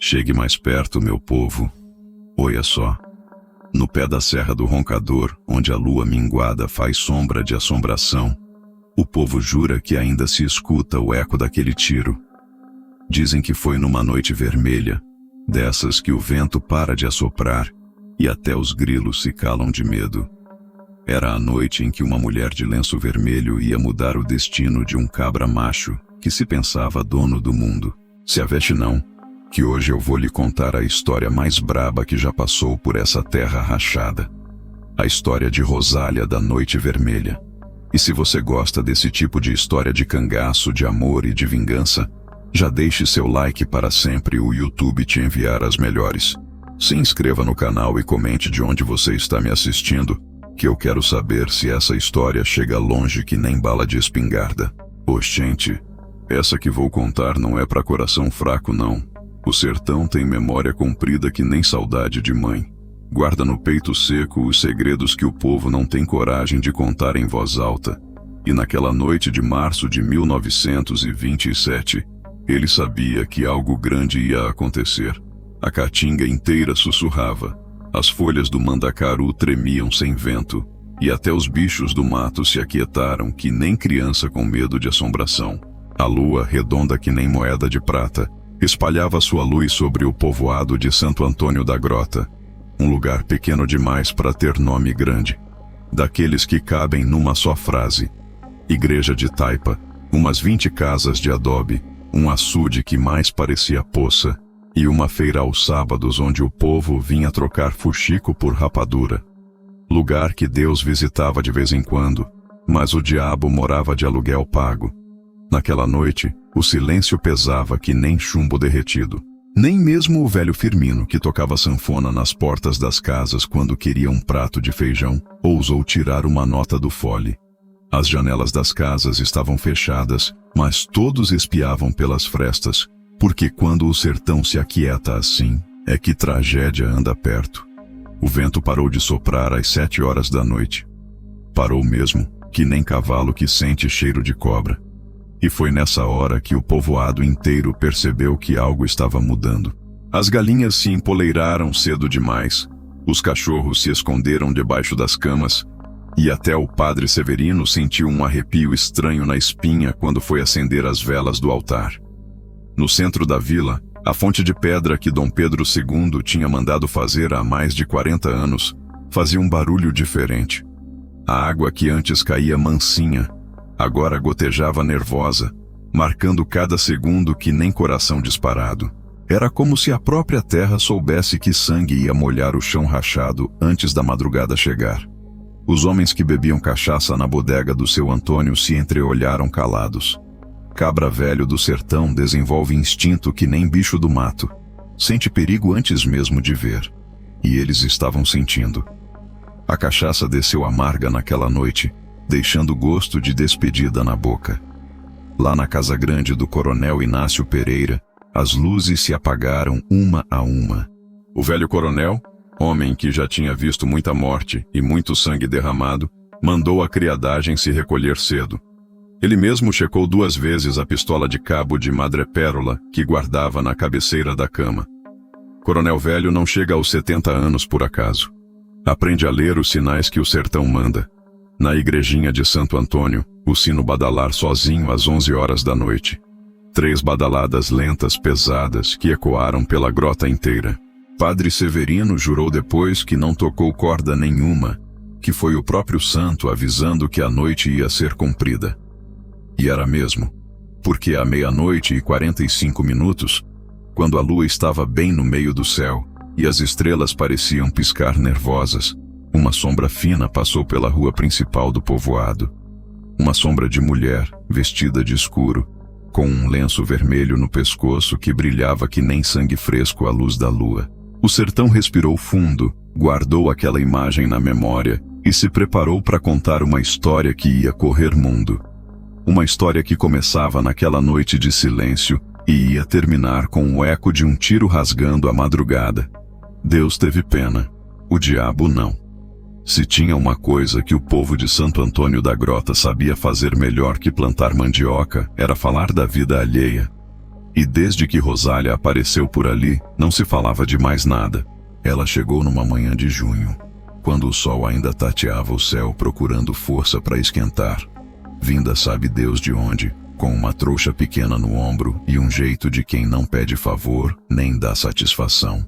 Chegue mais perto, meu povo. Olha só. No pé da Serra do Roncador, onde a lua minguada faz sombra de assombração, o povo jura que ainda se escuta o eco daquele tiro. Dizem que foi numa noite vermelha, dessas que o vento para de assoprar e até os grilos se calam de medo. Era a noite em que uma mulher de lenço vermelho ia mudar o destino de um cabra macho que se pensava dono do mundo. Se aveste não, que hoje eu vou lhe contar a história mais braba que já passou por essa terra rachada. A história de Rosália da Noite Vermelha. E se você gosta desse tipo de história de cangaço, de amor e de vingança, já deixe seu like para sempre o YouTube te enviar as melhores. Se inscreva no canal e comente de onde você está me assistindo, que eu quero saber se essa história chega longe que nem bala de espingarda. Oxente, essa que vou contar não é pra coração fraco não. O sertão tem memória comprida que nem saudade de mãe. Guarda no peito seco os segredos que o povo não tem coragem de contar em voz alta. E naquela noite de março de 1927, ele sabia que algo grande ia acontecer. A caatinga inteira sussurrava. As folhas do mandacaru tremiam sem vento, e até os bichos do mato se aquietaram que nem criança com medo de assombração. A lua, redonda que nem moeda de prata, espalhava sua luz sobre o povoado de Santo Antônio da Grota, um lugar pequeno demais para ter nome grande, daqueles que cabem numa só frase. Igreja de taipa, umas 20 casas de adobe, um açude que mais parecia poça, e uma feira aos sábados onde o povo vinha trocar fuxico por rapadura. Lugar que Deus visitava de vez em quando, mas o diabo morava de aluguel pago. Naquela noite, o silêncio pesava que nem chumbo derretido. Nem mesmo o velho Firmino, que tocava sanfona nas portas das casas quando queria um prato de feijão, ousou tirar uma nota do fole. As janelas das casas estavam fechadas, mas todos espiavam pelas frestas, porque quando o sertão se aquieta assim, é que tragédia anda perto. O vento parou de soprar às 7 horas da noite. Parou mesmo, que nem cavalo que sente cheiro de cobra. E foi nessa hora que o povoado inteiro percebeu que algo estava mudando. As galinhas se empoleiraram cedo demais, os cachorros se esconderam debaixo das camas, e até o padre Severino sentiu um arrepio estranho na espinha quando foi acender as velas do altar. No centro da vila, a fonte de pedra que Dom Pedro II tinha mandado fazer há mais de 40 anos fazia um barulho diferente. A água que antes caía mansinha, agora gotejava nervosa, marcando cada segundo que nem coração disparado. Era como se a própria terra soubesse que sangue ia molhar o chão rachado antes da madrugada chegar. Os homens que bebiam cachaça na bodega do seu Antônio se entreolharam calados. Cabra velho do sertão desenvolve instinto que nem bicho do mato. Sente perigo antes mesmo de ver. E eles estavam sentindo. A cachaça desceu amarga naquela noite, deixando gosto de despedida na boca. Lá na casa grande do coronel Inácio Pereira, as luzes se apagaram uma a uma. O velho coronel, homem que já tinha visto muita morte e muito sangue derramado, mandou a criadagem se recolher cedo. Ele mesmo checou 2 vezes a pistola de cabo de madrepérola que guardava na cabeceira da cama. Coronel velho não chega aos 70 anos por acaso. Aprende a ler os sinais que o sertão manda. Na igrejinha de Santo Antônio, o sino badalar sozinho às 11 horas da noite. 3 badaladas lentas pesadas que ecoaram pela grota inteira. Padre Severino jurou depois que não tocou corda nenhuma, que foi o próprio santo avisando que a noite ia ser cumprida. E era mesmo, porque à 00:45, quando a lua estava bem no meio do céu e as estrelas pareciam piscar nervosas, uma sombra fina passou pela rua principal do povoado. Uma sombra de mulher, vestida de escuro, com um lenço vermelho no pescoço que brilhava que nem sangue fresco à luz da lua. O sertão respirou fundo, guardou aquela imagem na memória e se preparou para contar uma história que ia correr mundo. Uma história que começava naquela noite de silêncio e ia terminar com o eco de um tiro rasgando a madrugada. Deus teve pena, o diabo não. Se tinha uma coisa que o povo de Santo Antônio da Grota sabia fazer melhor que plantar mandioca, era falar da vida alheia. E desde que Rosália apareceu por ali, não se falava de mais nada. Ela chegou numa manhã de junho, quando o sol ainda tateava o céu procurando força para esquentar. Vinda sabe Deus de onde, com uma trouxa pequena no ombro e um jeito de quem não pede favor nem dá satisfação.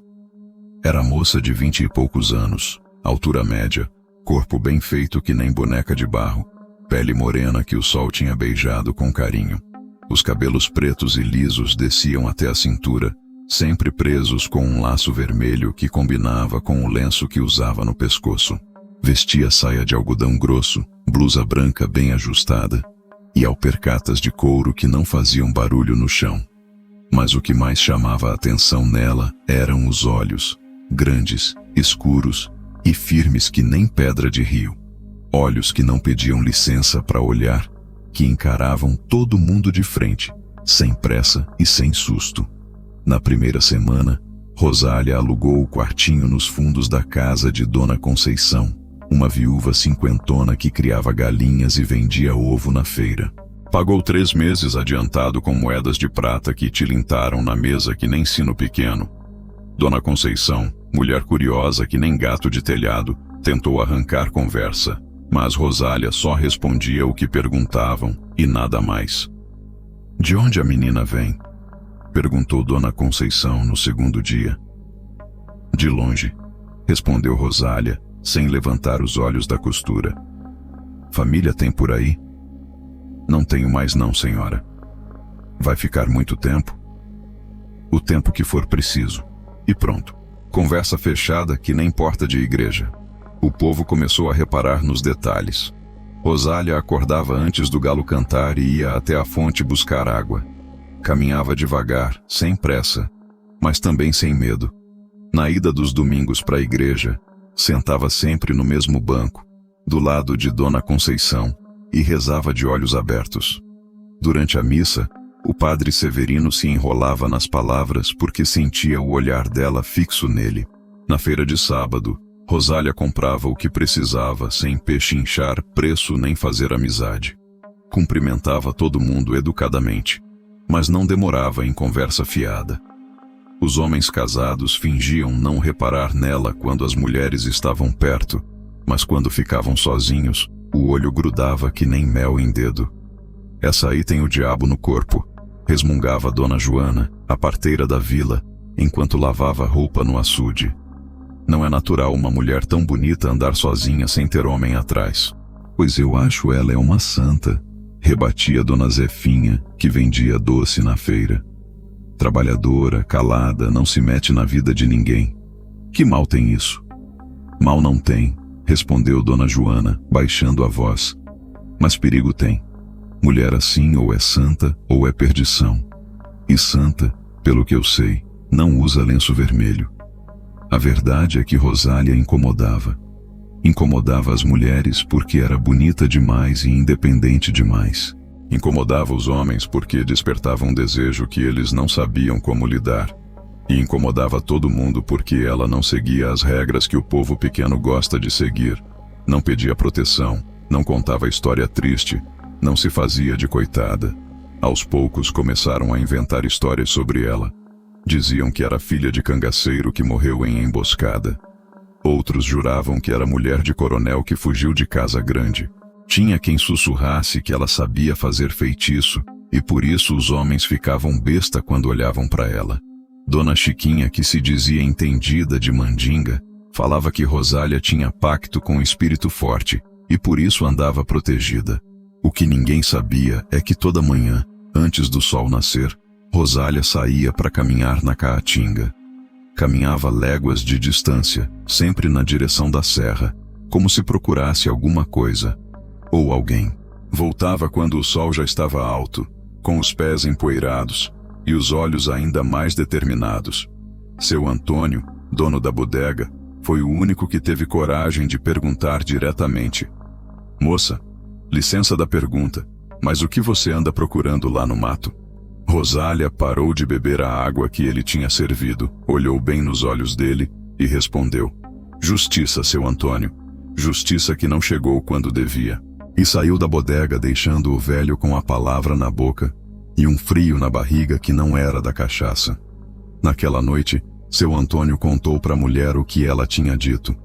Era moça de 20 e poucos anos, altura média, corpo bem feito que nem boneca de barro, pele morena que o sol tinha beijado com carinho. Os cabelos pretos e lisos desciam até a cintura, sempre presos com um laço vermelho que combinava com o lenço que usava no pescoço. Vestia saia de algodão grosso, blusa branca bem ajustada e alpercatas de couro que não faziam barulho no chão. Mas o que mais chamava a atenção nela eram os olhos, grandes, escuros e firmes que nem pedra de rio. Olhos que não pediam licença para olhar, que encaravam todo mundo de frente, sem pressa e sem susto. Na primeira semana, Rosália alugou o quartinho nos fundos da casa de Dona Conceição, uma viúva cinquentona que criava galinhas e vendia ovo na feira. Pagou 3 meses adiantado com moedas de prata que tilintaram na mesa que nem sino pequeno. Dona Conceição, mulher curiosa que nem gato de telhado, tentou arrancar conversa, mas Rosália só respondia o que perguntavam e nada mais. "De onde a menina vem?" perguntou Dona Conceição no segundo dia. "De longe", respondeu Rosália, sem levantar os olhos da costura. "Família tem por aí?" "Não tenho mais não, senhora." "Vai ficar muito tempo?" "O tempo que for preciso." E pronto. Conversa fechada que nem porta de igreja. O povo começou a reparar nos detalhes. Rosália acordava antes do galo cantar e ia até a fonte buscar água. Caminhava devagar, sem pressa, mas também sem medo. Na ida dos domingos para a igreja, sentava sempre no mesmo banco, do lado de Dona Conceição, e rezava de olhos abertos. Durante a missa, o padre Severino se enrolava nas palavras porque sentia o olhar dela fixo nele. Na feira de sábado, Rosália comprava o que precisava sem pechinchar preço nem fazer amizade. Cumprimentava todo mundo educadamente, mas não demorava em conversa fiada. Os homens casados fingiam não reparar nela quando as mulheres estavam perto, mas quando ficavam sozinhos, o olho grudava que nem mel em dedo. "Essa aí tem o diabo no corpo", resmungava Dona Joana, a parteira da vila, enquanto lavava roupa no açude. "Não é natural uma mulher tão bonita andar sozinha sem ter homem atrás." "Pois eu acho ela é uma santa", rebatia Dona Zefinha, que vendia doce na feira. "Trabalhadora, calada, não se mete na vida de ninguém. Que mal tem isso?" "Mal não tem", respondeu Dona Joana, baixando a voz. "Mas perigo tem. Mulher assim ou é santa ou é perdição. E santa, pelo que eu sei, não usa lenço vermelho." A verdade é que Rosália incomodava. Incomodava as mulheres porque era bonita demais e independente demais. Incomodava os homens porque despertava um desejo que eles não sabiam como lidar. E incomodava todo mundo porque ela não seguia as regras que o povo pequeno gosta de seguir. Não pedia proteção, não contava história triste, não se fazia de coitada. Aos poucos começaram a inventar histórias sobre ela. Diziam que era filha de cangaceiro que morreu em emboscada. Outros juravam que era mulher de coronel que fugiu de casa grande. Tinha quem sussurrasse que ela sabia fazer feitiço, e por isso os homens ficavam besta quando olhavam para ela. Dona Chiquinha, que se dizia entendida de mandinga, falava que Rosália tinha pacto com o espírito forte, e por isso andava protegida. O que ninguém sabia é que toda manhã, antes do sol nascer, Rosália saía para caminhar na caatinga. Caminhava léguas de distância, sempre na direção da serra, como se procurasse alguma coisa, ou alguém. Voltava quando o sol já estava alto, com os pés empoeirados, e os olhos ainda mais determinados. Seu Antônio, dono da bodega, foi o único que teve coragem de perguntar diretamente: "Moça, licença da pergunta, mas o que você anda procurando lá no mato?" Rosália parou de beber a água que ele tinha servido, olhou bem nos olhos dele e respondeu: "Justiça, seu Antônio. Justiça que não chegou quando devia." E saiu da bodega deixando o velho com a palavra na boca e um frio na barriga que não era da cachaça. Naquela noite, seu Antônio contou para a mulher o que ela tinha dito,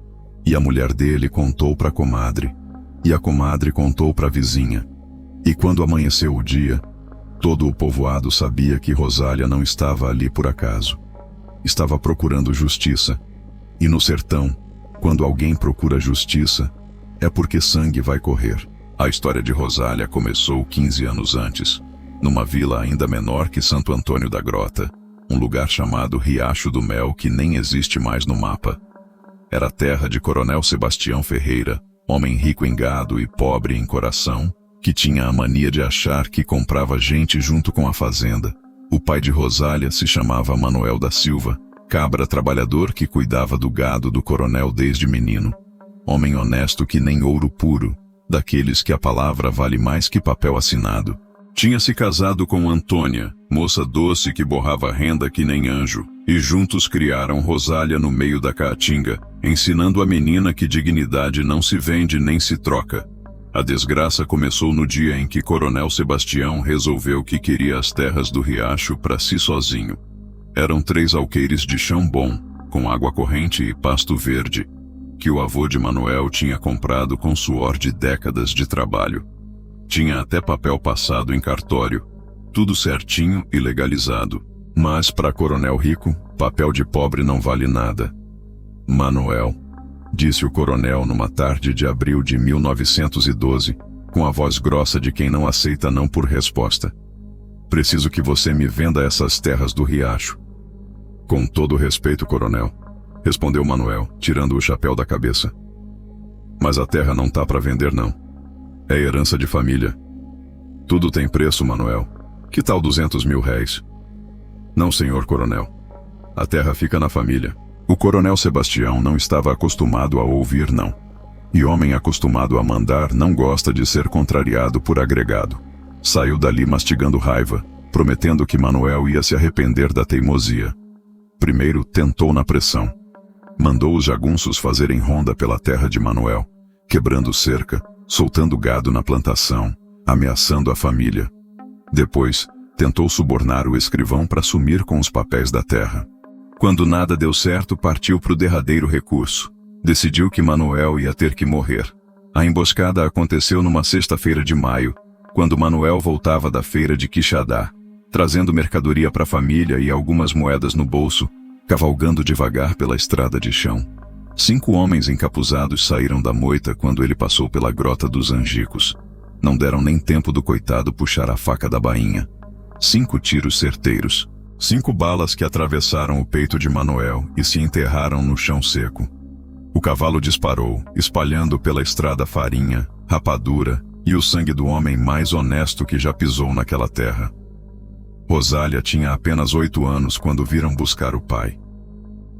e a mulher dele contou para a comadre, e a comadre contou para a vizinha. E quando amanheceu o dia, todo o povoado sabia que Rosália não estava ali por acaso. Estava procurando justiça. E no sertão, quando alguém procura justiça, é porque sangue vai correr. A história de Rosália começou 15 anos antes, numa vila ainda menor que Santo Antônio da Grota, um lugar chamado Riacho do Mel que nem existe mais no mapa. Era a terra de Coronel Sebastião Ferreira, homem rico em gado e pobre em coração, que tinha a mania de achar que comprava gente junto com a fazenda. O pai de Rosália se chamava Manuel da Silva, cabra trabalhador que cuidava do gado do coronel desde menino. Homem honesto que nem ouro puro, daqueles que a palavra vale mais que papel assinado. Tinha se casado com Antônia, moça doce que borrava renda que nem anjo, e juntos criaram Rosália no meio da caatinga, ensinando a menina que dignidade não se vende nem se troca. A desgraça começou no dia em que Coronel Sebastião resolveu que queria as terras do riacho para si sozinho. Eram 3 alqueires de chão bom, com água corrente e pasto verde, que o avô de Manuel tinha comprado com suor de décadas de trabalho. Tinha até papel passado em cartório, tudo certinho e legalizado. Mas para coronel rico, papel de pobre não vale nada. Manuel, disse o coronel numa tarde de abril de 1912, com a voz grossa de quem não aceita não por resposta. Preciso que você me venda essas terras do riacho. Com todo respeito, coronel, respondeu Manuel, tirando o chapéu da cabeça. Mas a terra não tá para vender não. É herança de família. Tudo tem preço, Manuel. Que tal 200 mil réis? Não, senhor coronel. A terra fica na família. O coronel Sebastião não estava acostumado a ouvir não. E homem acostumado a mandar não gosta de ser contrariado por agregado. Saiu dali mastigando raiva, prometendo que Manuel ia se arrepender da teimosia. Primeiro tentou na pressão. Mandou os jagunços fazerem ronda pela terra de Manuel, quebrando cerca, soltando gado na plantação, ameaçando a família. Depois, tentou subornar o escrivão para sumir com os papéis da terra. Quando nada deu certo, partiu para o derradeiro recurso. Decidiu que Manuel ia ter que morrer. A emboscada aconteceu numa sexta-feira de maio, quando Manuel voltava da feira de Quixadá, trazendo mercadoria para a família e algumas moedas no bolso, cavalgando devagar pela estrada de chão. 5 homens encapuzados saíram da moita quando ele passou pela Grota dos Angicos. Não deram nem tempo do coitado puxar a faca da bainha. 5 tiros certeiros. 5 balas que atravessaram o peito de Manuel e se enterraram no chão seco. O cavalo disparou, espalhando pela estrada farinha, rapadura e o sangue do homem mais honesto que já pisou naquela terra. Rosália tinha apenas 8 anos quando viram buscar o pai.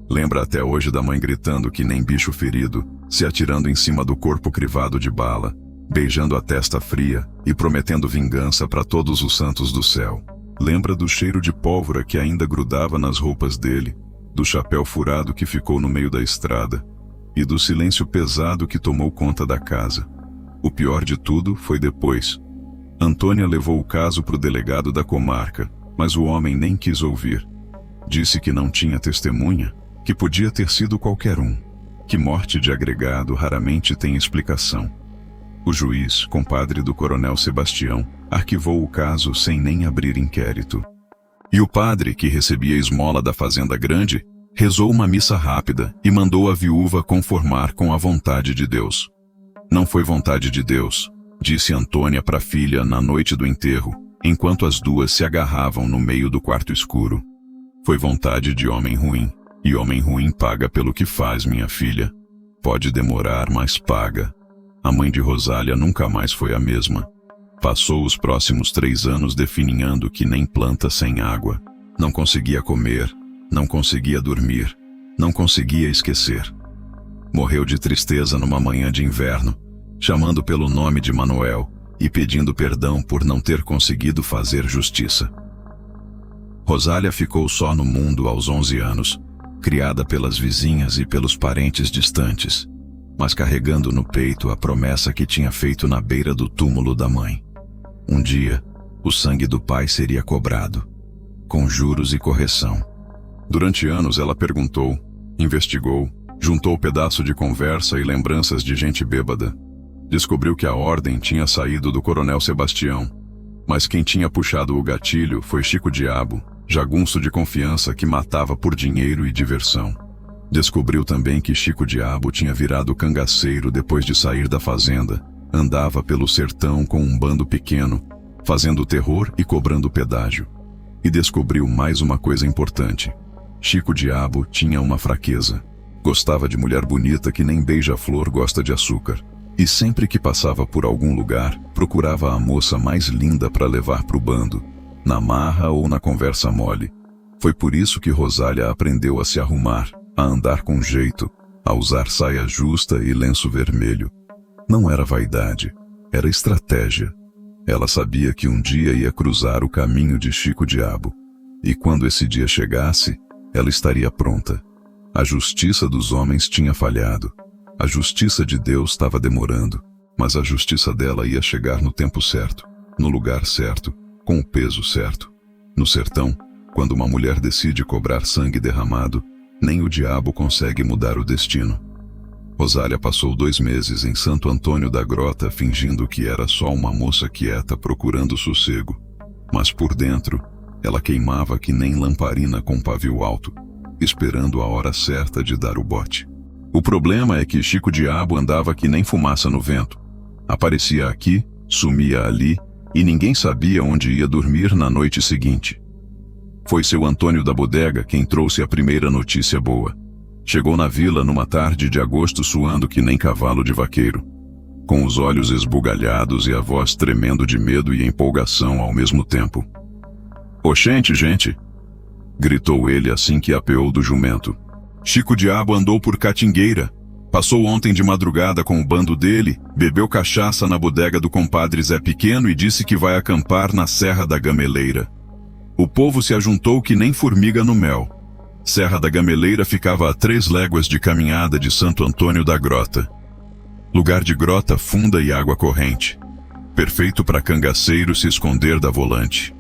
Lembra até hoje da mãe gritando que nem bicho ferido, se atirando em cima do corpo crivado de bala, beijando a testa fria e prometendo vingança para todos os santos do céu. Lembra do cheiro de pólvora que ainda grudava nas roupas dele, do chapéu furado que ficou no meio da estrada e do silêncio pesado que tomou conta da casa. O pior de tudo foi depois. Antônia levou o caso para o delegado da comarca, mas o homem nem quis ouvir. Disse que não tinha testemunha, que podia ter sido qualquer um, que morte de agregado raramente tem explicação. O juiz, compadre do coronel Sebastião, arquivou o caso sem nem abrir inquérito. E o padre, que recebia esmola da fazenda grande, rezou uma missa rápida e mandou a viúva conformar com a vontade de Deus. Não foi vontade de Deus, disse Antônia para a filha na noite do enterro, enquanto as duas se agarravam no meio do quarto escuro. Foi vontade de homem ruim, e homem ruim paga pelo que faz, minha filha. Pode demorar, mas paga. A mãe de Rosália nunca mais foi a mesma. Passou os próximos 3 anos definhando que nem planta sem água. Não conseguia comer, não conseguia dormir, não conseguia esquecer. Morreu de tristeza numa manhã de inverno, chamando pelo nome de Manuel e pedindo perdão por não ter conseguido fazer justiça. Rosália ficou só no mundo aos 11 anos, criada pelas vizinhas e pelos parentes distantes, mas carregando no peito a promessa que tinha feito na beira do túmulo da mãe. Um dia, o sangue do pai seria cobrado, com juros e correção. Durante anos ela perguntou, investigou, juntou pedaço de conversa e lembranças de gente bêbada. Descobriu que a ordem tinha saído do Coronel Sebastião, mas quem tinha puxado o gatilho foi Chico Diabo, jagunço de confiança que matava por dinheiro e diversão. Descobriu também que Chico Diabo tinha virado cangaceiro depois de sair da fazenda, andava pelo sertão com um bando pequeno, fazendo terror e cobrando pedágio. E descobriu mais uma coisa importante. Chico Diabo tinha uma fraqueza. Gostava de mulher bonita que nem beija-flor gosta de açúcar. E sempre que passava por algum lugar, procurava a moça mais linda para levar para o bando, na marra ou na conversa mole. Foi por isso que Rosália aprendeu a se arrumar, a andar com jeito, a usar saia justa e lenço vermelho. Não era vaidade, era estratégia. Ela sabia que um dia ia cruzar o caminho de Chico Diabo. E quando esse dia chegasse, ela estaria pronta. A justiça dos homens tinha falhado. A justiça de Deus estava demorando, mas a justiça dela ia chegar no tempo certo, no lugar certo, com o peso certo. No sertão, quando uma mulher decide cobrar sangue derramado, nem o diabo consegue mudar o destino. Rosália passou 2 meses em Santo Antônio da Grota fingindo que era só uma moça quieta procurando sossego. Mas por dentro, ela queimava que nem lamparina com pavio alto, esperando a hora certa de dar o bote. O problema é que Chico Diabo andava que nem fumaça no vento. Aparecia aqui, sumia ali, e ninguém sabia onde ia dormir na noite seguinte. Foi seu Antônio da bodega quem trouxe a primeira notícia boa. Chegou na vila numa tarde de agosto suando que nem cavalo de vaqueiro, com os olhos esbugalhados e a voz tremendo de medo e empolgação ao mesmo tempo. "Oxente, gente!" gritou ele assim que apeou do jumento. "Chico Diabo andou por Catingueira. Passou ontem de madrugada com o bando dele, bebeu cachaça na bodega do compadre Zé Pequeno e disse que vai acampar na Serra da Gameleira. O povo se ajuntou que nem formiga no mel. Serra da Gameleira ficava a 3 léguas de caminhada de Santo Antônio da Grota. Lugar de grota funda e água corrente. Perfeito para cangaceiro se esconder da volante."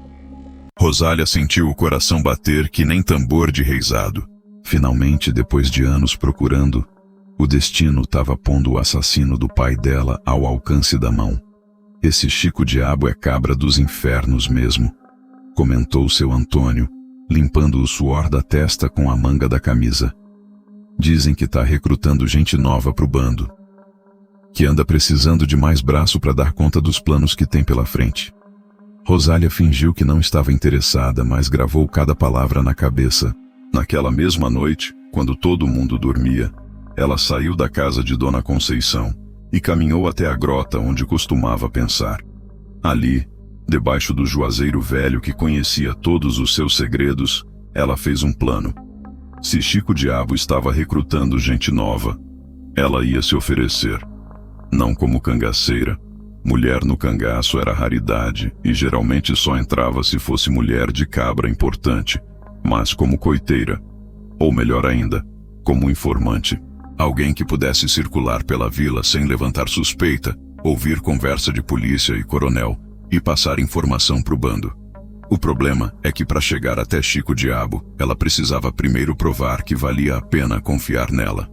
Rosália sentiu o coração bater que nem tambor de reizado. Finalmente, depois de anos procurando, o destino estava pondo o assassino do pai dela ao alcance da mão. "Esse Chico Diabo é cabra dos infernos mesmo", comentou seu Antônio, limpando o suor da testa com a manga da camisa. "Dizem que tá recrutando gente nova pro bando, que anda precisando de mais braço para dar conta dos planos que tem pela frente." Rosália fingiu que não estava interessada, mas gravou cada palavra na cabeça. Naquela mesma noite, quando todo mundo dormia, ela saiu da casa de Dona Conceição e caminhou até a grota onde costumava pensar. Ali, debaixo do juazeiro velho que conhecia todos os seus segredos, ela fez um plano. Se Chico Diabo estava recrutando gente nova, ela ia se oferecer. Não como cangaceira. Mulher no cangaço era raridade e geralmente só entrava se fosse mulher de cabra importante, mas como coiteira, ou melhor ainda, como informante. Alguém que pudesse circular pela vila sem levantar suspeita, ouvir conversa de polícia e coronel e passar informação pro bando. O problema é que para chegar até Chico Diabo, ela precisava primeiro provar que valia a pena confiar nela.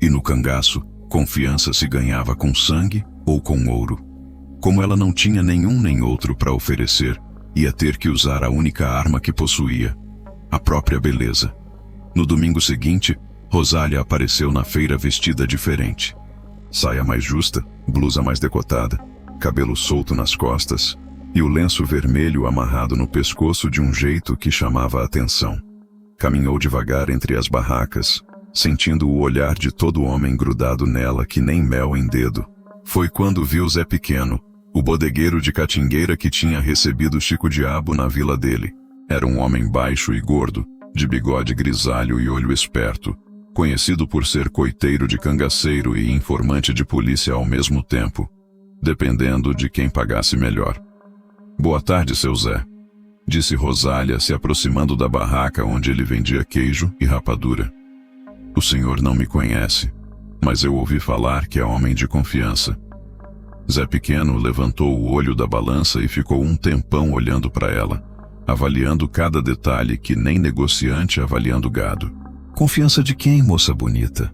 E no cangaço, confiança se ganhava com sangue ou com ouro. Como ela não tinha nenhum nem outro para oferecer, ia ter que usar a única arma que possuía, a própria beleza. No domingo seguinte, Rosália apareceu na feira vestida diferente. Saia mais justa, blusa mais decotada, cabelo solto nas costas e o lenço vermelho amarrado no pescoço de um jeito que chamava a atenção. Caminhou devagar entre as barracas, sentindo o olhar de todo homem grudado nela que nem mel em dedo. Foi quando viu Zé Pequeno, o bodegueiro de Catingueira que tinha recebido Chico Diabo na vila dele. Era um homem baixo e gordo, de bigode grisalho e olho esperto, conhecido por ser coiteiro de cangaceiro e informante de polícia ao mesmo tempo, dependendo de quem pagasse melhor. "Boa tarde, seu Zé", disse Rosália, se aproximando da barraca onde ele vendia queijo e rapadura. "O senhor não me conhece, mas eu ouvi falar que é homem de confiança." Zé Pequeno levantou o olho da balança e ficou um tempão olhando para ela, avaliando cada detalhe que nem negociante avaliando gado. Confiança de quem, moça bonita?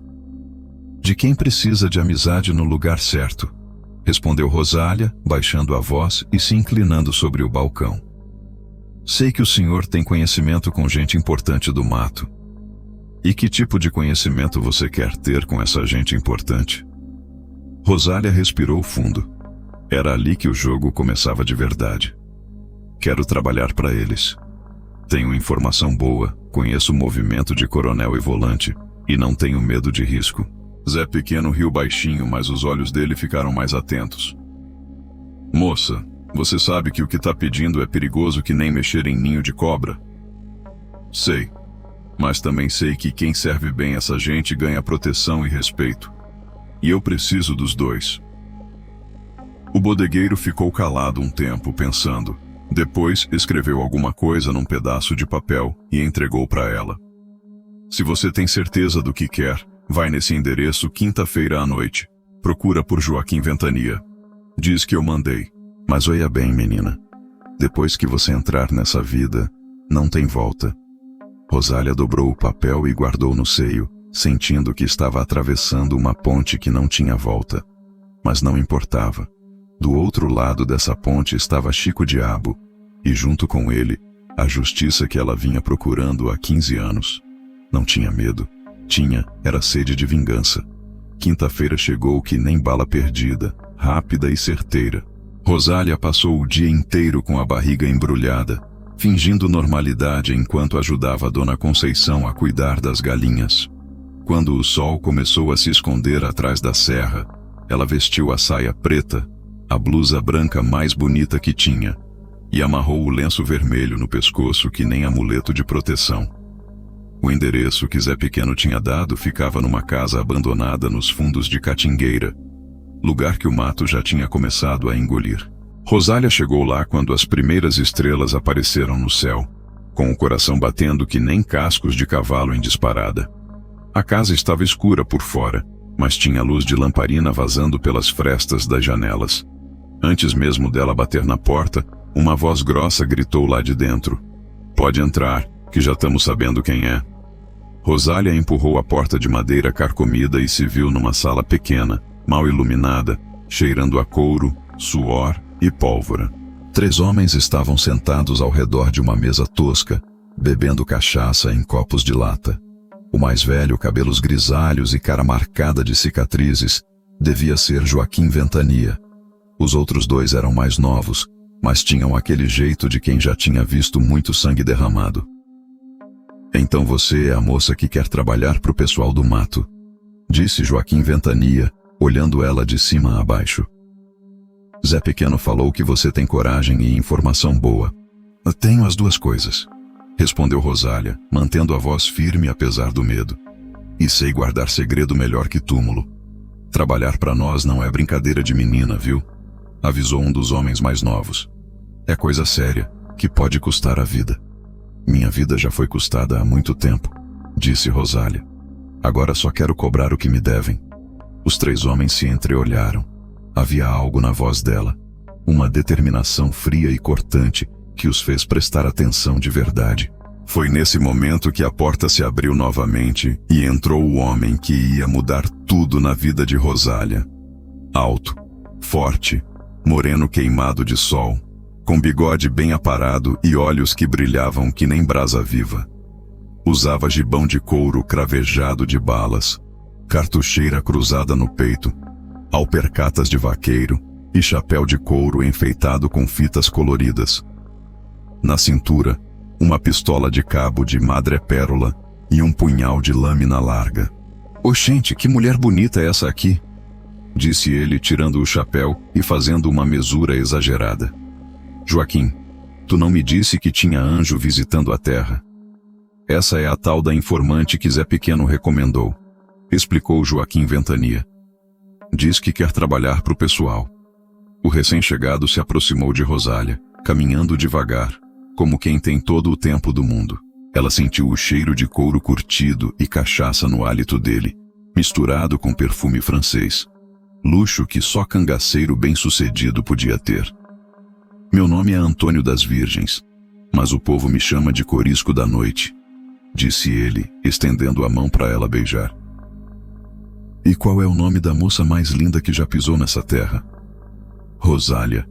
De quem precisa de amizade no lugar certo, respondeu Rosália, baixando a voz e se inclinando sobre o balcão. Sei que o senhor tem conhecimento com gente importante do mato. E que tipo de conhecimento você quer ter com essa gente importante? Rosália respirou fundo. Era ali que o jogo começava de verdade. Quero trabalhar para eles. Tenho informação boa, conheço o movimento de coronel e volante, e não tenho medo de risco. Zé Pequeno riu baixinho, mas os olhos dele ficaram mais atentos. Moça, você sabe que o que tá pedindo é perigoso que nem mexer em ninho de cobra? Sei. Mas também sei que quem serve bem essa gente ganha proteção e respeito. E eu preciso dos dois. O bodegueiro ficou calado um tempo, pensando. Depois, escreveu alguma coisa num pedaço de papel e entregou para ela. Se você tem certeza do que quer, vai nesse endereço quinta-feira à noite. Procura por Joaquim Ventania. Diz que eu mandei. Mas olha bem, menina. Depois que você entrar nessa vida, não tem volta. Rosália dobrou o papel e guardou no seio, sentindo que estava atravessando uma ponte que não tinha volta. Mas não importava. Do outro lado dessa ponte estava Chico Diabo, e junto com ele, a justiça que ela vinha procurando há 15 anos. Não tinha medo. Era sede de vingança. Quinta-feira chegou que nem bala perdida, rápida e certeira. Rosália passou o dia inteiro com a barriga embrulhada, fingindo normalidade enquanto ajudava a Dona Conceição a cuidar das galinhas. Quando o sol começou a se esconder atrás da serra, ela vestiu a saia preta, a blusa branca mais bonita que tinha, e amarrou o lenço vermelho no pescoço que nem amuleto de proteção. O endereço que Zé Pequeno tinha dado ficava numa casa abandonada nos fundos de Catingueira, lugar que o mato já tinha começado a engolir. Rosália chegou lá quando as primeiras estrelas apareceram no céu, com o coração batendo que nem cascos de cavalo em disparada. A casa estava escura por fora, mas tinha luz de lamparina vazando pelas frestas das janelas. Antes mesmo dela bater na porta, uma voz grossa gritou lá de dentro. Pode entrar, que já estamos sabendo quem é. Rosália empurrou a porta de madeira carcomida e se viu numa sala pequena, mal iluminada, cheirando a couro, suor e pólvora. 3 homens estavam sentados ao redor de uma mesa tosca, bebendo cachaça em copos de lata. O mais velho, cabelos grisalhos e cara marcada de cicatrizes, devia ser Joaquim Ventania. Os outros 2 eram mais novos, mas tinham aquele jeito de quem já tinha visto muito sangue derramado. Então você é a moça que quer trabalhar pro pessoal do mato, disse Joaquim Ventania, olhando ela de cima a baixo. Zé Pequeno falou que você tem coragem e informação boa. Tenho as 2 coisas, respondeu Rosália, mantendo a voz firme apesar do medo. E sei guardar segredo melhor que túmulo. Trabalhar para nós não é brincadeira de menina, viu? Avisou um dos homens mais novos. É coisa séria, que pode custar a vida. Minha vida já foi custada há muito tempo, disse Rosália. Agora só quero cobrar o que me devem. Os 3 homens se entreolharam. Havia algo na voz dela, uma determinação fria e cortante que os fez prestar atenção de verdade. Foi nesse momento que a porta se abriu novamente e entrou o homem que ia mudar tudo na vida de Rosália. Alto, forte, moreno queimado de sol, com bigode bem aparado e olhos que brilhavam que nem brasa viva. Usava gibão de couro cravejado de balas, cartucheira cruzada no peito, alpercatas de vaqueiro e chapéu de couro enfeitado com fitas coloridas. Na cintura, uma pistola de cabo de madrepérola e um punhal de lâmina larga. Oxente, que mulher bonita é essa aqui? Disse ele, tirando o chapéu e fazendo uma mesura exagerada. Joaquim, tu não me disse que tinha anjo visitando a terra? Essa é a tal da informante que Zé Pequeno recomendou, explicou Joaquim Ventania. Diz que quer trabalhar pro pessoal. O recém-chegado se aproximou de Rosália, caminhando devagar, como quem tem todo o tempo do mundo. Ela sentiu o cheiro de couro curtido e cachaça no hálito dele, misturado com perfume francês. luxo que só cangaceiro bem-sucedido podia ter. Meu nome é Antônio das Virgens, mas o povo me chama de Corisco da Noite, disse ele, estendendo a mão para ela beijar. E qual é o nome da moça mais linda que já pisou nessa terra? Rosália,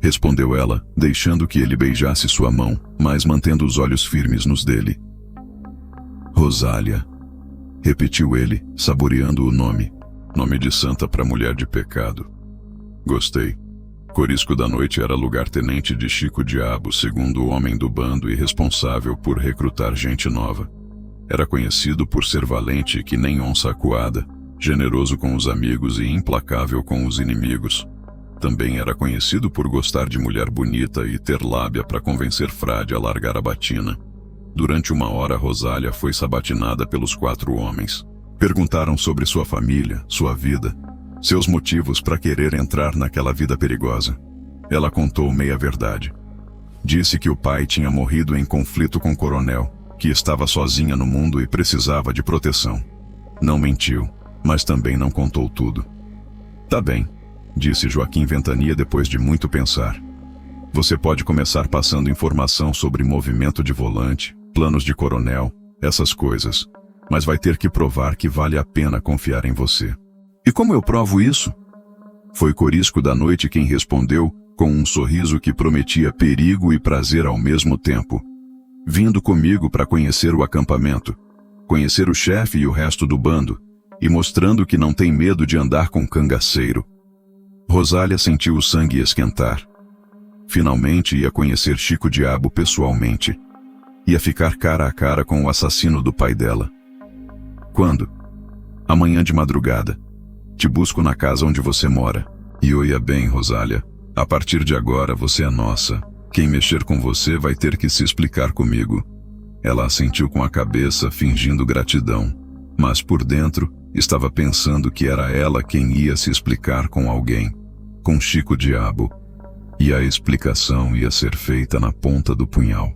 respondeu ela, deixando que ele beijasse sua mão, mas mantendo os olhos firmes nos dele. Rosália, repetiu ele, saboreando o nome. Nome de santa para mulher de pecado. Gostei. Corisco da Noite era lugar-tenente de Chico Diabo, segundo homem do bando e responsável por recrutar gente nova. Era conhecido por ser valente que nem onça acuada, generoso com os amigos e implacável com os inimigos. Também era conhecido por gostar de mulher bonita e ter lábia para convencer frade a largar a batina. Durante uma hora, Rosália foi sabatinada pelos 4 homens. Perguntaram sobre sua família, sua vida, seus motivos para querer entrar naquela vida perigosa. Ela contou meia verdade. Disse que o pai tinha morrido em conflito com o coronel, que estava sozinha no mundo e precisava de proteção. Não mentiu, mas também não contou tudo. Tá bem, disse Joaquim Ventania depois de muito pensar. Você pode começar passando informação sobre movimento de volante, planos de coronel, essas coisas, mas vai ter que provar que vale a pena confiar em você. E como eu provo isso? Foi Corisco da Noite quem respondeu, com um sorriso que prometia perigo e prazer ao mesmo tempo. Vindo comigo para conhecer o acampamento, conhecer o chefe e o resto do bando, e mostrando que não tem medo de andar com cangaceiro. Rosália sentiu o sangue esquentar. Finalmente ia conhecer Chico Diabo pessoalmente. Ia ficar cara a cara com o assassino do pai dela. Quando? Amanhã de madrugada. Te busco na casa onde você mora. E oia bem, Rosália. A partir de agora você é nossa. Quem mexer com você vai ter que se explicar comigo. Ela assentiu com a cabeça, fingindo gratidão. Mas por dentro, estava pensando que era ela quem ia se explicar com alguém. Com Chico Diabo. E a explicação ia ser feita na ponta do punhal.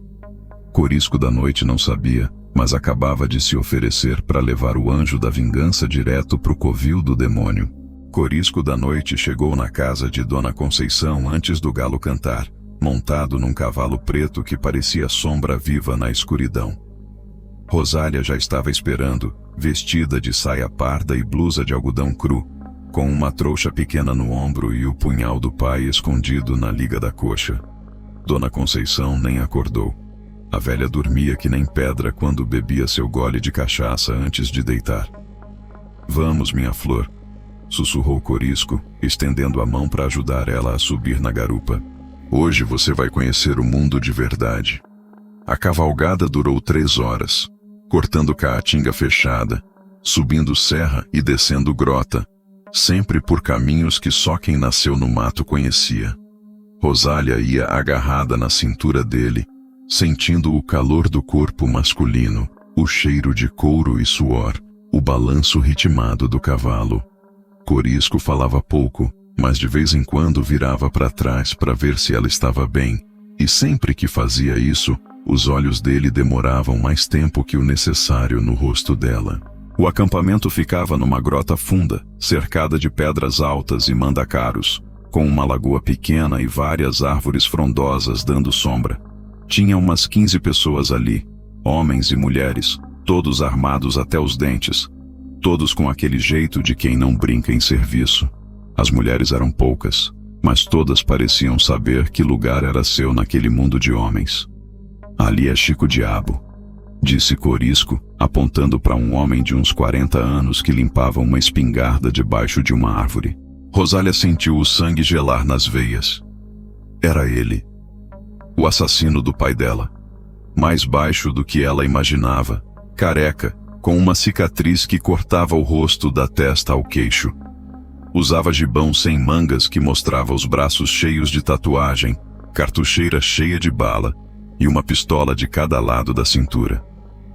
Corisco da Noite não sabia, mas acabava de se oferecer para levar o anjo da vingança direto pro covil do demônio. Corisco da Noite chegou na casa de Dona Conceição antes do galo cantar, montado num cavalo preto que parecia sombra viva na escuridão. Rosália já estava esperando, vestida de saia parda e blusa de algodão cru, com uma trouxa pequena no ombro e o punhal do pai escondido na liga da coxa. Dona Conceição nem acordou. A velha dormia que nem pedra quando bebia seu gole de cachaça antes de deitar. Vamos, minha flor, sussurrou Corisco, estendendo a mão para ajudar ela a subir na garupa. Hoje você vai conhecer o mundo de verdade. A cavalgada durou 3 horas, cortando caatinga fechada, subindo serra e descendo grota, sempre por caminhos que só quem nasceu no mato conhecia. Rosália ia agarrada na cintura dele, sentindo o calor do corpo masculino, o cheiro de couro e suor, o balanço ritmado do cavalo. Corisco falava pouco, mas de vez em quando virava para trás para ver se ela estava bem, e sempre que fazia isso, os olhos dele demoravam mais tempo que o necessário no rosto dela. O acampamento ficava numa grota funda, cercada de pedras altas e mandacaros, com uma lagoa pequena e várias árvores frondosas dando sombra. Tinha umas 15 pessoas ali, homens e mulheres, todos armados até os dentes, todos com aquele jeito de quem não brinca em serviço. As mulheres eram poucas, mas todas pareciam saber que lugar era seu naquele mundo de homens. Ali é Chico Diabo, disse Corisco, apontando para um homem de uns 40 anos que limpava uma espingarda debaixo de uma árvore. Rosália sentiu o sangue gelar nas veias. Era ele. O assassino do pai dela. Mais baixo do que ela imaginava, careca, com uma cicatriz que cortava o rosto da testa ao queixo. Usava gibão sem mangas que mostrava os braços cheios de tatuagem, cartucheira cheia de bala e uma pistola de cada lado da cintura.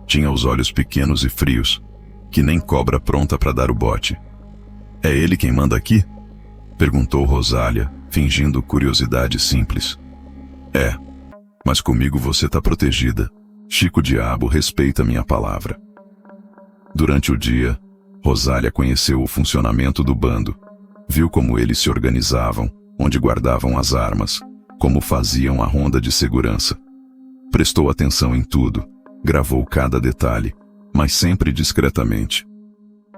Tinha os olhos pequenos e frios, que nem cobra pronta para dar o bote. É ele quem manda aqui? Perguntou Rosália, fingindo curiosidade simples. É, mas comigo você tá protegida. Chico Diabo respeita minha palavra. Durante o dia, Rosália conheceu o funcionamento do bando. Viu como eles se organizavam, onde guardavam as armas, como faziam a ronda de segurança. Prestou atenção em tudo, gravou cada detalhe, mas sempre discretamente.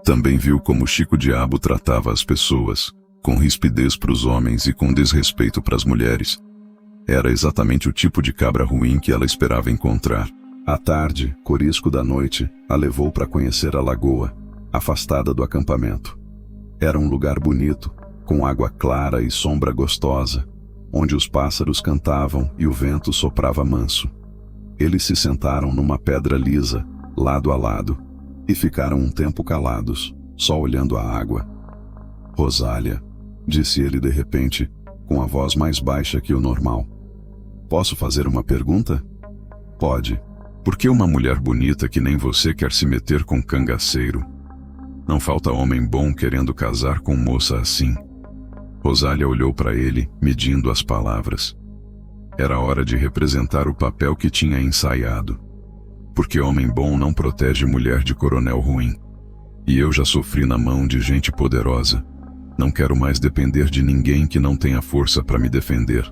Também viu como Chico Diabo tratava as pessoas, com rispidez para os homens e com desrespeito para as mulheres. Era exatamente o tipo de cabra ruim que ela esperava encontrar. À tarde, Corisco da noite a levou para conhecer a lagoa, afastada do acampamento. Era um lugar bonito, com água clara e sombra gostosa, onde os pássaros cantavam e o vento soprava manso. Eles se sentaram numa pedra lisa, lado a lado, e ficaram um tempo calados, só olhando a água. Rosália, disse ele de repente, com a voz mais baixa que o normal. Posso fazer uma pergunta? Pode. Por que uma mulher bonita que nem você quer se meter com cangaceiro? Não falta homem bom querendo casar com moça assim. Rosália olhou para ele, medindo as palavras. Era hora de representar o papel que tinha ensaiado. Porque homem bom não protege mulher de coronel ruim. E eu já sofri na mão de gente poderosa. Não quero mais depender de ninguém que não tenha força para me defender.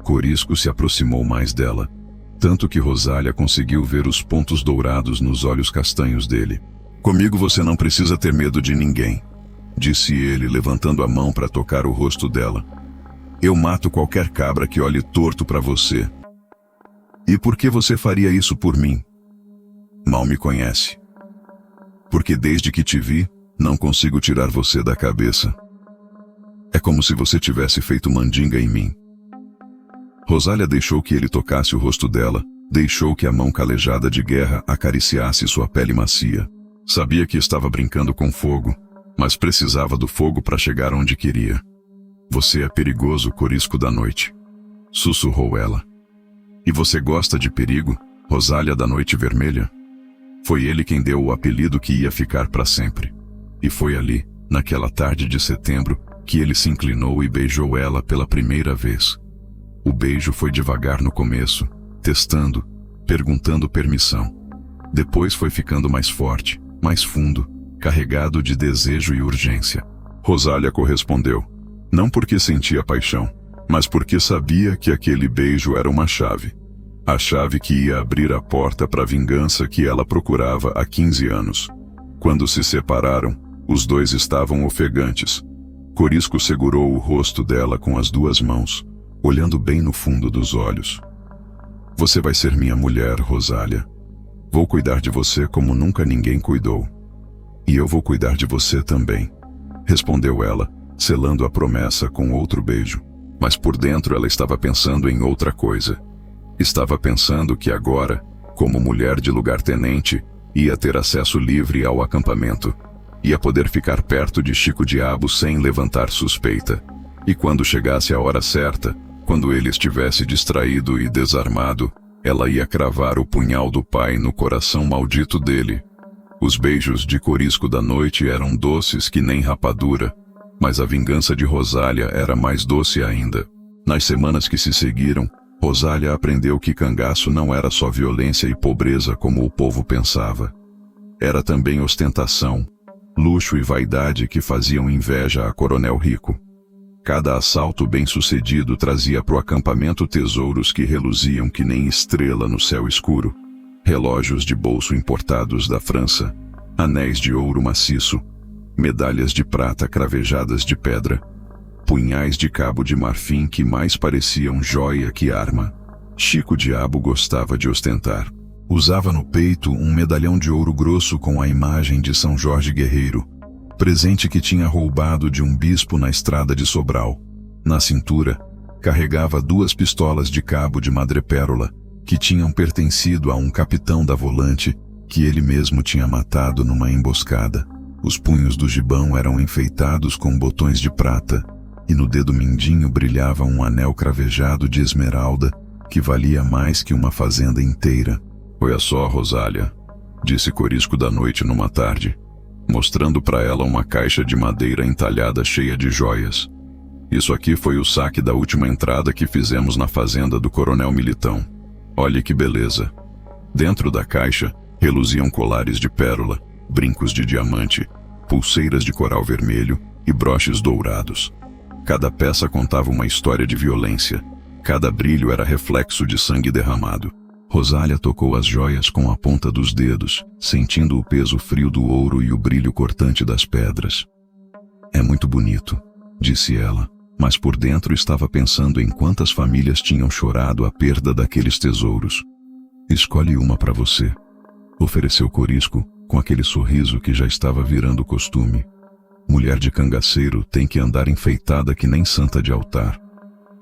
Corisco se aproximou mais dela, tanto que Rosália conseguiu ver os pontos dourados nos olhos castanhos dele. Comigo você não precisa ter medo de ninguém, disse ele, levantando a mão para tocar o rosto dela. Eu mato qualquer cabra que olhe torto para você. E por que você faria isso por mim? Mal me conhece. Porque desde que te vi, não consigo tirar você da cabeça. É como se você tivesse feito mandinga em mim. Rosália deixou que ele tocasse o rosto dela, deixou que a mão calejada de guerra acariciasse sua pele macia. Sabia que estava brincando com fogo, mas precisava do fogo para chegar onde queria. Você é perigoso, Corisco da noite, sussurrou ela. E você gosta de perigo, Rosália da noite vermelha? Foi ele quem deu o apelido que ia ficar para sempre. E foi ali, naquela tarde de setembro, que ele se inclinou e beijou ela pela primeira vez. O beijo foi devagar no começo, testando, perguntando permissão. Depois foi ficando mais forte, mais fundo, carregado de desejo e urgência. Rosália correspondeu, não porque sentia paixão, mas porque sabia que aquele beijo era uma chave. A chave que ia abrir a porta para a vingança que ela procurava há 15 anos. Quando se separaram, os dois estavam ofegantes. Corisco segurou o rosto dela com as duas mãos, olhando bem no fundo dos olhos. Você vai ser minha mulher, Rosália. Vou cuidar de você como nunca ninguém cuidou. E eu vou cuidar de você também, respondeu ela, selando a promessa com outro beijo. Mas por dentro ela estava pensando em outra coisa. Estava pensando que agora, como mulher de lugar-tenente, ia ter acesso livre ao acampamento. Ia poder ficar perto de Chico Diabo sem levantar suspeita. E quando chegasse a hora certa, quando ele estivesse distraído e desarmado, ela ia cravar o punhal do pai no coração maldito dele. Os beijos de Corisco da noite eram doces que nem rapadura, mas a vingança de Rosália era mais doce ainda. Nas semanas que se seguiram, Rosália aprendeu que cangaço não era só violência e pobreza como o povo pensava. Era também ostentação, luxo e vaidade que faziam inveja a coronel rico. Cada assalto bem-sucedido trazia para o acampamento tesouros que reluziam que nem estrela no céu escuro. Relógios de bolso importados da França, anéis de ouro maciço, medalhas de prata cravejadas de pedra, punhais de cabo de marfim que mais pareciam joia que arma. Chico Diabo gostava de ostentar. Usava no peito um medalhão de ouro grosso com a imagem de São Jorge Guerreiro, presente que tinha roubado de um bispo na estrada de Sobral. Na cintura, carregava 2 pistolas de cabo de madrepérola, que tinham pertencido a um capitão da Volante, que ele mesmo tinha matado numa emboscada. Os punhos do gibão eram enfeitados com botões de prata, e no dedo mindinho brilhava um anel cravejado de esmeralda, que valia mais que uma fazenda inteira. Olha só, Rosália, disse Corisco da noite numa tarde, mostrando para ela uma caixa de madeira entalhada cheia de joias. Isso aqui foi o saque da última entrada que fizemos na fazenda do coronel Militão. Olhe que beleza. Dentro da caixa, reluziam colares de pérola, brincos de diamante, pulseiras de coral vermelho e broches dourados. Cada peça contava uma história de violência. Cada brilho era reflexo de sangue derramado. Rosália tocou as joias com a ponta dos dedos, sentindo o peso frio do ouro e o brilho cortante das pedras. É muito bonito, disse ela, mas por dentro estava pensando em quantas famílias tinham chorado a perda daqueles tesouros. Escolhe uma para você, ofereceu Corisco, com aquele sorriso que já estava virando costume. Mulher de cangaceiro tem que andar enfeitada que nem santa de altar.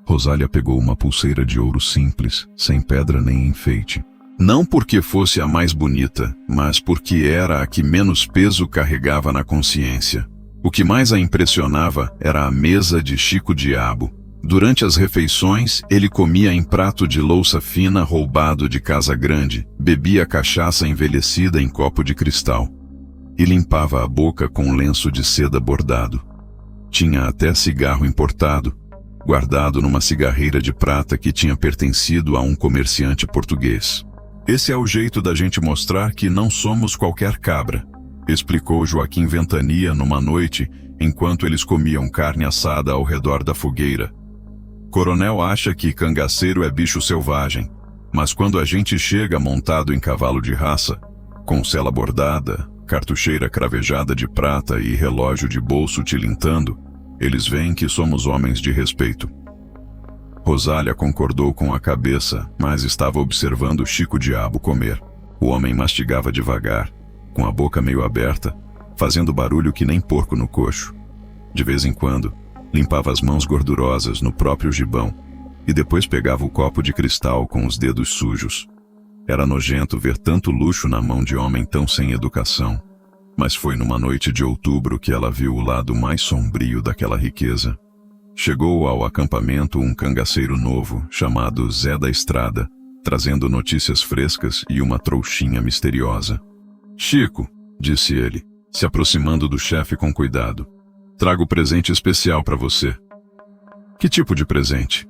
Rosália pegou uma pulseira de ouro simples, sem pedra nem enfeite. Não porque fosse a mais bonita, mas porque era a que menos peso carregava na consciência. O que mais a impressionava era a mesa de Chico Diabo. Durante as refeições, ele comia em prato de louça fina roubado de casa grande, bebia cachaça envelhecida em copo de cristal e limpava a boca com um lenço de seda bordado. Tinha até cigarro importado, guardado numa cigarreira de prata que tinha pertencido a um comerciante português. Esse é o jeito da gente mostrar que não somos qualquer cabra, explicou Joaquim Ventania numa noite, enquanto eles comiam carne assada ao redor da fogueira. Coronel acha que cangaceiro é bicho selvagem, mas quando a gente chega montado em cavalo de raça, com sela bordada, cartucheira cravejada de prata e relógio de bolso tilintando, eles veem que somos homens de respeito. Rosália concordou com a cabeça, mas estava observando Chico Diabo comer. O homem mastigava devagar, com a boca meio aberta, fazendo barulho que nem porco no coxo. De vez em quando, limpava as mãos gordurosas no próprio gibão e depois pegava o copo de cristal com os dedos sujos. Era nojento ver tanto luxo na mão de homem tão sem educação. Mas foi numa noite de outubro que ela viu o lado mais sombrio daquela riqueza. Chegou ao acampamento um cangaceiro novo, chamado Zé da Estrada, trazendo notícias frescas e uma trouxinha misteriosa. Chico, disse ele, se aproximando do chefe com cuidado, trago presente especial para você. Que tipo de presente?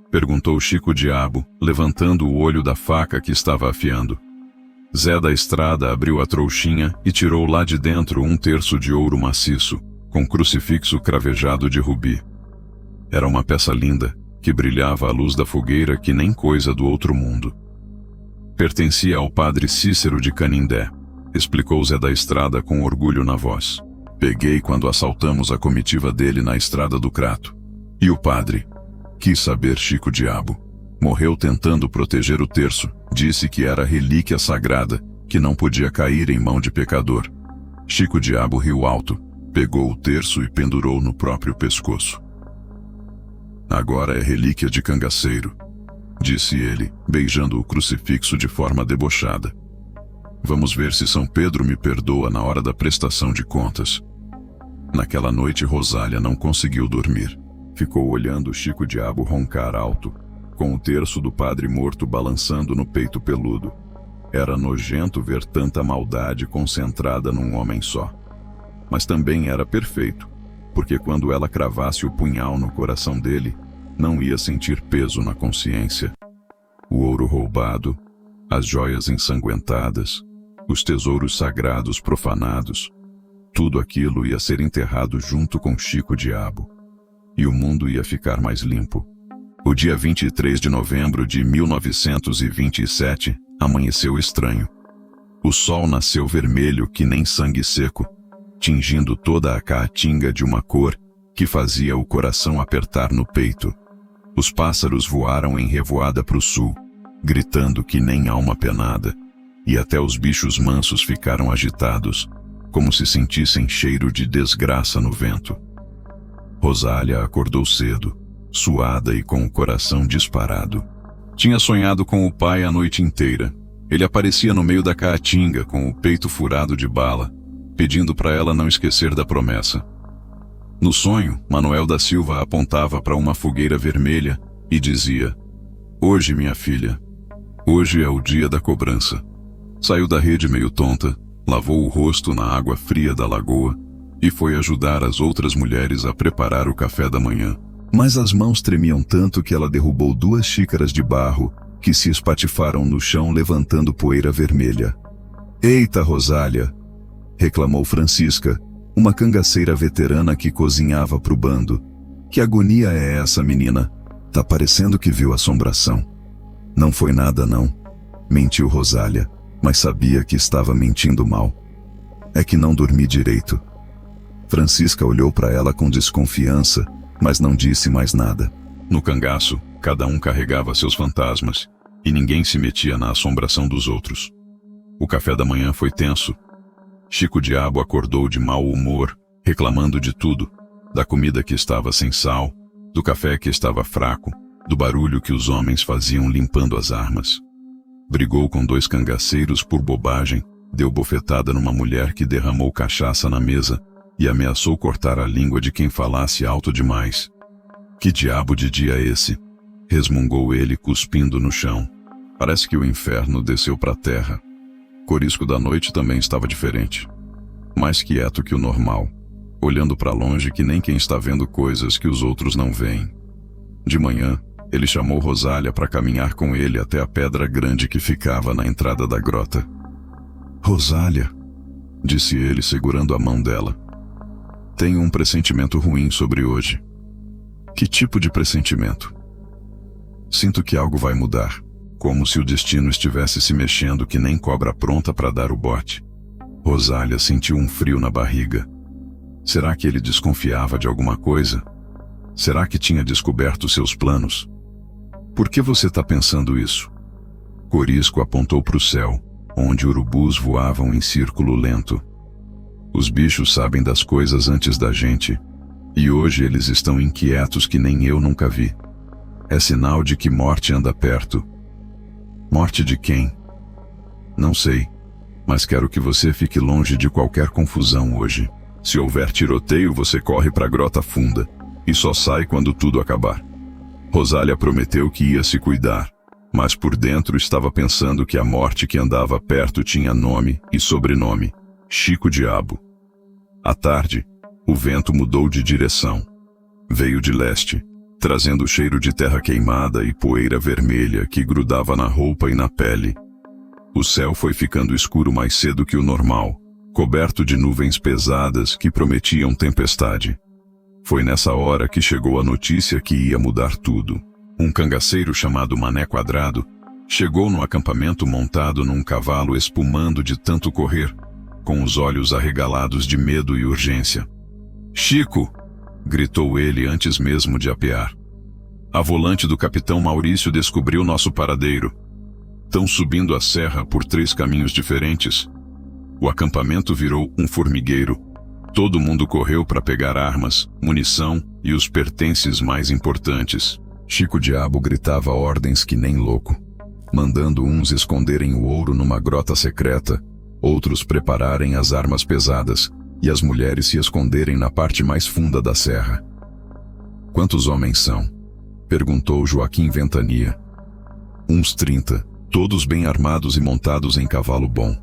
Perguntou Chico Diabo, levantando o olho da faca que estava afiando. Zé da Estrada abriu a trouxinha e tirou lá de dentro um terço de ouro maciço, com crucifixo cravejado de rubi. Era uma peça linda, que brilhava à luz da fogueira que nem coisa do outro mundo. Pertencia ao padre Cícero de Canindé, explicou Zé da Estrada com orgulho na voz. Peguei quando assaltamos a comitiva dele na estrada do Crato. E o padre? Quis saber Chico Diabo. Morreu tentando proteger o terço. Disse que era relíquia sagrada, que não podia cair em mão de pecador. Chico Diabo riu alto, pegou o terço e pendurou no próprio pescoço. Agora é relíquia de cangaceiro, disse ele, beijando o crucifixo de forma debochada. Vamos ver se São Pedro me perdoa na hora da prestação de contas. Naquela noite Rosália não conseguiu dormir. Ficou olhando Chico Diabo roncar alto, com o terço do padre morto balançando no peito peludo. Era nojento ver tanta maldade concentrada num homem só. Mas também era perfeito, porque quando ela cravasse o punhal no coração dele, não ia sentir peso na consciência. O ouro roubado, as joias ensanguentadas, os tesouros sagrados profanados, tudo aquilo ia ser enterrado junto com Chico Diabo. E o mundo ia ficar mais limpo. O dia 23 de novembro de 1927 amanheceu estranho. O sol nasceu vermelho que nem sangue seco, tingindo toda a caatinga de uma cor que fazia o coração apertar no peito. Os pássaros voaram em revoada para o sul, gritando que nem alma penada, e até os bichos mansos ficaram agitados, como se sentissem cheiro de desgraça no vento. Rosália acordou cedo, suada e com o coração disparado. Tinha sonhado com o pai a noite inteira. Ele aparecia no meio da caatinga com o peito furado de bala, pedindo para ela não esquecer da promessa. No sonho, Manuel da Silva apontava para uma fogueira vermelha e dizia: "Hoje, minha filha, hoje é o dia da cobrança." Saiu da rede meio tonta, lavou o rosto na água fria da lagoa e foi ajudar as outras mulheres a preparar o café da manhã. Mas as mãos tremiam tanto que ela derrubou 2 xícaras de barro que se espatifaram no chão levantando poeira vermelha. "Eita, Rosália!" reclamou Francisca, uma cangaceira veterana que cozinhava pro bando. Que agonia é essa, menina? Tá parecendo que viu assombração. Não foi nada, não. Mentiu Rosália, mas sabia que estava mentindo mal. É que não dormi direito. Francisca olhou para ela com desconfiança, mas não disse mais nada. No cangaço, cada um carregava seus fantasmas, e ninguém se metia na assombração dos outros. O café da manhã foi tenso. Chico Diabo acordou de mau humor, reclamando de tudo, da comida que estava sem sal, do café que estava fraco, do barulho que os homens faziam limpando as armas. Brigou com 2 cangaceiros por bobagem, deu bofetada numa mulher que derramou cachaça na mesa e ameaçou cortar a língua de quem falasse alto demais. Que diabo de dia é esse? Resmungou ele, cuspindo no chão. Parece que o inferno desceu para a terra. Corisco da noite também estava diferente. Mais quieto que o normal, olhando para longe que nem quem está vendo coisas que os outros não veem. De manhã, ele chamou Rosália para caminhar com ele até a pedra grande que ficava na entrada da grota. Rosália, disse ele segurando a mão dela. Tenho um pressentimento ruim sobre hoje. Que tipo de pressentimento? Sinto que algo vai mudar, como se o destino estivesse se mexendo que nem cobra pronta para dar o bote. Rosália sentiu um frio na barriga. Será que ele desconfiava de alguma coisa? Será que tinha descoberto seus planos? Por que você está pensando isso? Corisco apontou para o céu, onde urubus voavam em círculo lento. Os bichos sabem das coisas antes da gente, e hoje eles estão inquietos que nem eu nunca vi. É sinal de que morte anda perto. Morte de quem? Não sei, mas quero que você fique longe de qualquer confusão hoje. Se houver tiroteio, você corre para a grota funda, e só sai quando tudo acabar. Rosália prometeu que ia se cuidar, mas por dentro estava pensando que a morte que andava perto tinha nome e sobrenome: Chico Diabo. À tarde, o vento mudou de direção. Veio de leste, trazendo o cheiro de terra queimada e poeira vermelha que grudava na roupa e na pele. O céu foi ficando escuro mais cedo que o normal, coberto de nuvens pesadas que prometiam tempestade. Foi nessa hora que chegou a notícia que ia mudar tudo. Um cangaceiro chamado Mané Quadrado chegou no acampamento montado num cavalo espumando de tanto correr, com os olhos arregalados de medo e urgência. Chico! Gritou ele antes mesmo de apear. A volante do capitão Maurício descobriu nosso paradeiro. Tão subindo a serra por 3 caminhos diferentes. O acampamento virou um formigueiro. Todo mundo correu para pegar armas, munição e os pertences mais importantes. Chico Diabo gritava ordens que nem louco, mandando uns esconderem o ouro numa grota secreta, outros prepararem as armas pesadas e as mulheres se esconderem na parte mais funda da serra. Quantos homens são? Perguntou Joaquim Ventania. Uns 30, todos bem armados e montados em cavalo bom.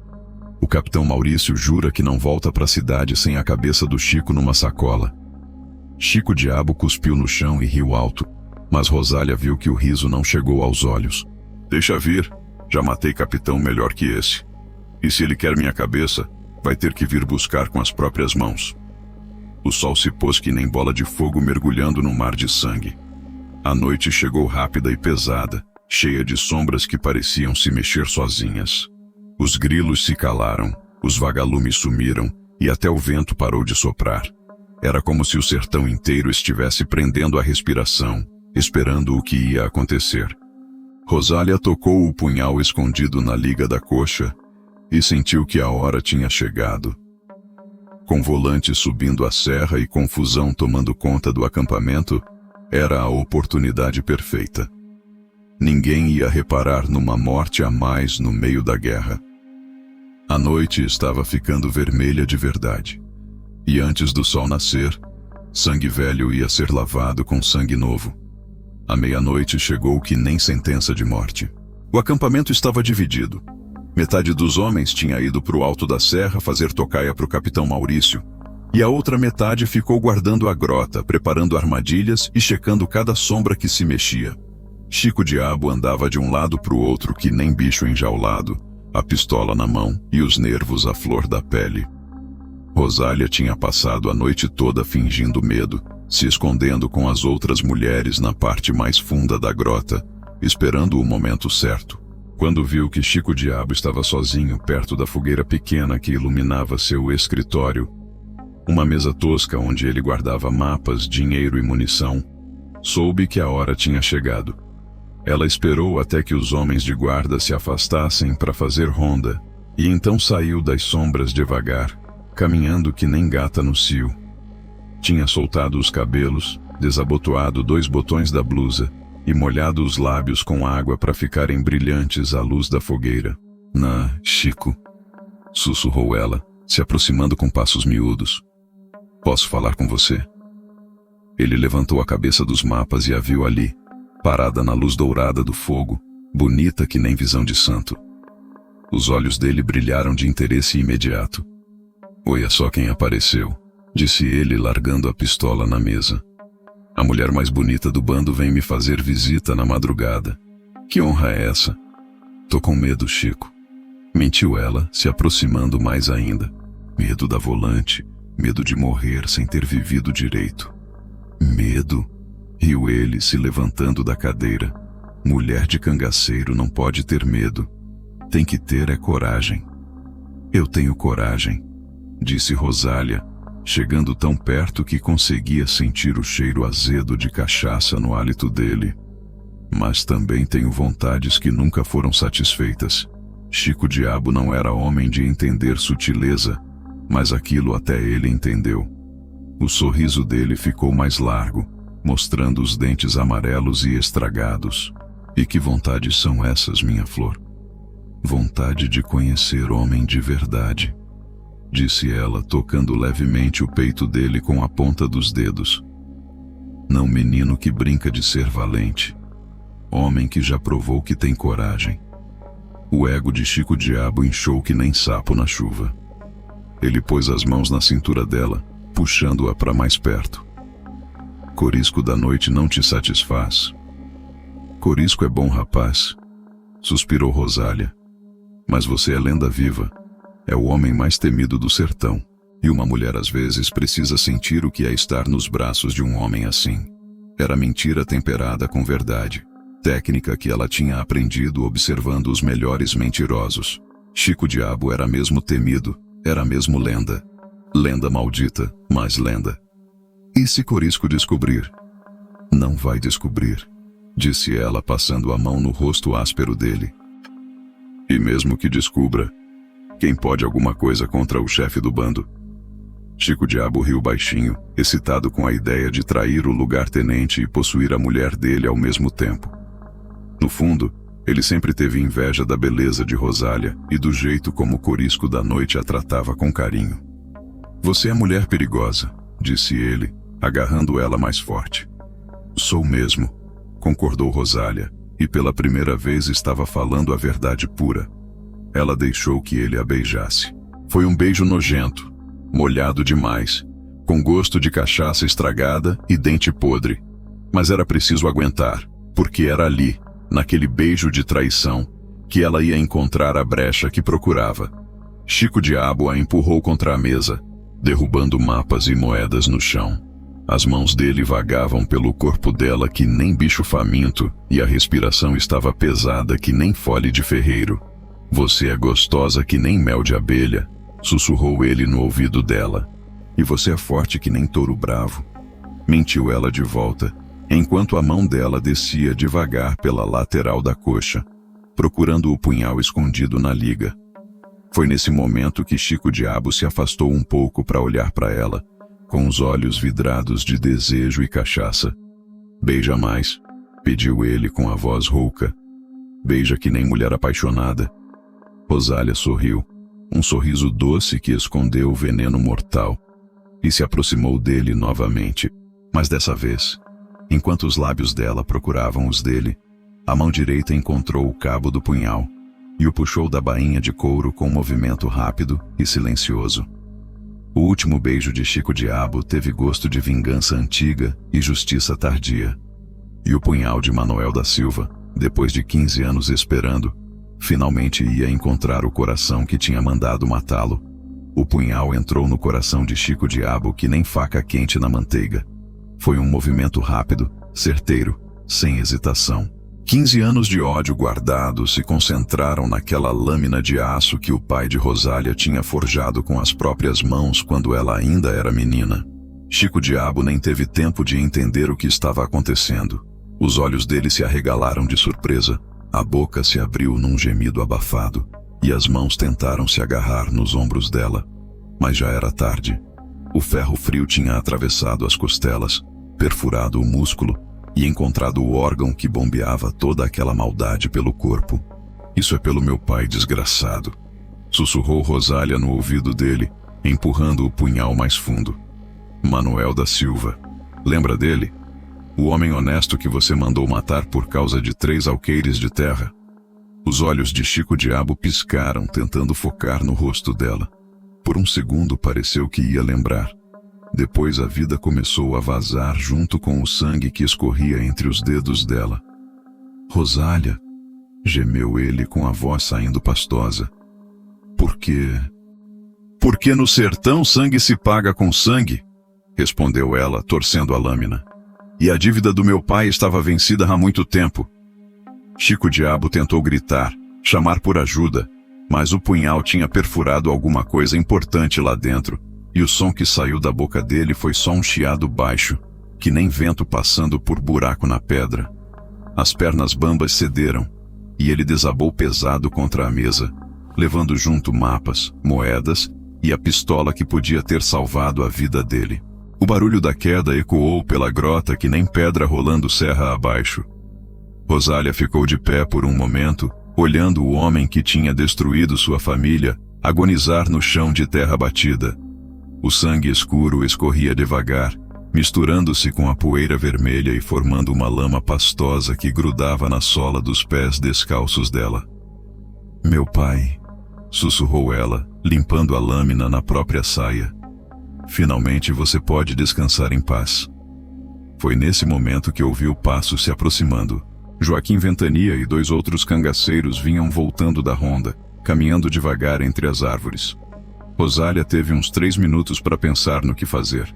O capitão Maurício jura que não volta para a cidade sem a cabeça do Chico numa sacola. Chico Diabo cuspiu no chão e riu alto, mas Rosália viu que o riso não chegou aos olhos. Deixa vir, já matei capitão melhor que esse. E se ele quer minha cabeça, vai ter que vir buscar com as próprias mãos. O sol se pôs que nem bola de fogo mergulhando num mar de sangue. A noite chegou rápida e pesada, cheia de sombras que pareciam se mexer sozinhas. Os grilos se calaram, os vagalumes sumiram e até o vento parou de soprar. Era como se o sertão inteiro estivesse prendendo a respiração, esperando o que ia acontecer. Rosália tocou o punhal escondido na liga da coxa e sentiu que a hora tinha chegado. Com volante subindo a serra e confusão tomando conta do acampamento, era a oportunidade perfeita. Ninguém ia reparar numa morte a mais no meio da guerra. A noite estava ficando vermelha de verdade. E antes do sol nascer, sangue velho ia ser lavado com sangue novo. A meia-noite chegou que nem sentença de morte. O acampamento estava dividido. Metade dos homens tinha ido para o alto da serra fazer tocaia para o capitão Maurício, e a outra metade ficou guardando a grota, preparando armadilhas e checando cada sombra que se mexia. Chico Diabo andava de um lado para o outro que nem bicho enjaulado, a pistola na mão e os nervos à flor da pele. Rosália tinha passado a noite toda fingindo medo, se escondendo com as outras mulheres na parte mais funda da grota, esperando o momento certo. Quando viu que Chico Diabo estava sozinho perto da fogueira pequena que iluminava seu escritório, uma mesa tosca onde ele guardava mapas, dinheiro e munição, soube que a hora tinha chegado. Ela esperou até que os homens de guarda se afastassem para fazer ronda, e então saiu das sombras devagar, caminhando que nem gata no cio. Tinha soltado os cabelos, desabotoado 2 botões da blusa e molhado os lábios com água para ficarem brilhantes à luz da fogueira. Chico, sussurrou ela, se aproximando com passos miúdos. Posso falar com você? Ele levantou a cabeça dos mapas e a viu ali, parada na luz dourada do fogo, bonita que nem visão de santo. Os olhos dele brilharam de interesse imediato. Olha só quem apareceu, disse ele largando a pistola na mesa. A mulher mais bonita do bando vem me fazer visita na madrugada. Que honra é essa? Tô com medo, Chico. Mentiu ela, se aproximando mais ainda. Medo da volante, medo de morrer sem ter vivido direito. Medo? Riu ele, se levantando da cadeira. Mulher de cangaceiro não pode ter medo. Tem que ter coragem. Eu tenho coragem, disse Rosália, chegando tão perto que conseguia sentir o cheiro azedo de cachaça no hálito dele. Mas também tenho vontades que nunca foram satisfeitas. Chico Diabo não era homem de entender sutileza, mas aquilo até ele entendeu. O sorriso dele ficou mais largo, mostrando os dentes amarelos e estragados. E que vontades são essas, minha flor? Vontade de conhecer homem de verdade, disse ela, tocando levemente o peito dele com a ponta dos dedos. Não menino que brinca de ser valente. Homem que já provou que tem coragem. O ego de Chico Diabo inchou que nem sapo na chuva. Ele pôs as mãos na cintura dela, puxando-a para mais perto. Corisco da noite não te satisfaz? Corisco é bom, rapaz, suspirou Rosália. Mas você é lenda viva. É o homem mais temido do sertão. E uma mulher às vezes precisa sentir o que é estar nos braços de um homem assim. Era mentira temperada com verdade. Técnica que ela tinha aprendido observando os melhores mentirosos. Chico Diabo era mesmo temido, era mesmo lenda. Lenda maldita, mas lenda. E se Corisco descobrir? Não vai descobrir, disse ela, passando a mão no rosto áspero dele. E mesmo que descubra, quem pode alguma coisa contra o chefe do bando? Chico Diabo riu baixinho, excitado com a ideia de trair o lugar-tenente e possuir a mulher dele ao mesmo tempo. No fundo, ele sempre teve inveja da beleza de Rosália e do jeito como o Corisco da noite a tratava com carinho. Você é mulher perigosa, disse ele, agarrando ela mais forte. Sou mesmo, concordou Rosália, e pela primeira vez estava falando a verdade pura. Ela deixou que ele a beijasse. Foi um beijo nojento, molhado demais, com gosto de cachaça estragada e dente podre. Mas era preciso aguentar, porque era ali, naquele beijo de traição, que ela ia encontrar a brecha que procurava. Chico Diabo a empurrou contra a mesa, derrubando mapas e moedas no chão. As mãos dele vagavam pelo corpo dela que nem bicho faminto, e a respiração estava pesada que nem fole de ferreiro. Você é gostosa que nem mel de abelha, sussurrou ele no ouvido dela. E você é forte que nem touro bravo, mentiu ela de volta, enquanto a mão dela descia devagar pela lateral da coxa, procurando o punhal escondido na liga. Foi nesse momento que Chico Diabo se afastou um pouco para olhar para ela, com os olhos vidrados de desejo e cachaça. Beija mais, pediu ele com a voz rouca. Beija que nem mulher apaixonada. Rosália sorriu, um sorriso doce que escondeu o veneno mortal, e se aproximou dele novamente, mas dessa vez, enquanto os lábios dela procuravam os dele, a mão direita encontrou o cabo do punhal e o puxou da bainha de couro com um movimento rápido e silencioso. O último beijo de Chico Diabo teve gosto de vingança antiga e justiça tardia. E o punhal de Manuel da Silva, depois de 15 anos esperando, finalmente ia encontrar o coração que tinha mandado matá-lo. O punhal entrou no coração de Chico Diabo que nem faca quente na manteiga. Foi um movimento rápido, certeiro, sem hesitação. 15 anos de ódio guardado se concentraram naquela lâmina de aço que o pai de Rosália tinha forjado com as próprias mãos quando ela ainda era menina. Chico Diabo nem teve tempo de entender o que estava acontecendo. Os olhos dele se arregalaram de surpresa, a boca se abriu num gemido abafado, e as mãos tentaram se agarrar nos ombros dela. Mas já era tarde. O ferro frio tinha atravessado as costelas, perfurado o músculo e encontrado o órgão que bombeava toda aquela maldade pelo corpo. "Isso é pelo meu pai desgraçado", sussurrou Rosália no ouvido dele, empurrando o punhal mais fundo. "Manuel da Silva. Lembra dele? O homem honesto que você mandou matar por causa de 3 alqueires de terra?" Os olhos de Chico Diabo piscaram, tentando focar no rosto dela. Por um segundo pareceu que ia lembrar. Depois a vida começou a vazar junto com o sangue que escorria entre os dedos dela. "Rosália", gemeu ele com a voz saindo pastosa. "Por quê?" "Porque no sertão sangue se paga com sangue", respondeu ela, torcendo a lâmina. "E a dívida do meu pai estava vencida há muito tempo." Chico Diabo tentou gritar, chamar por ajuda, mas o punhal tinha perfurado alguma coisa importante lá dentro, e o som que saiu da boca dele foi só um chiado baixo, que nem vento passando por buraco na pedra. As pernas bambas cederam, e ele desabou pesado contra a mesa, levando junto mapas, moedas e a pistola que podia ter salvado a vida dele. O barulho da queda ecoou pela grota que nem pedra rolando serra abaixo. Rosália ficou de pé por um momento, olhando o homem que tinha destruído sua família agonizar no chão de terra batida. O sangue escuro escorria devagar, misturando-se com a poeira vermelha e formando uma lama pastosa que grudava na sola dos pés descalços dela. "Meu pai", sussurrou ela, limpando a lâmina na própria saia. "Finalmente você pode descansar em paz." Foi nesse momento que ouviu passos se aproximando. Joaquim Ventania e 2 outros cangaceiros vinham voltando da ronda, caminhando devagar entre as árvores. Rosália teve uns 3 minutos para pensar no que fazer.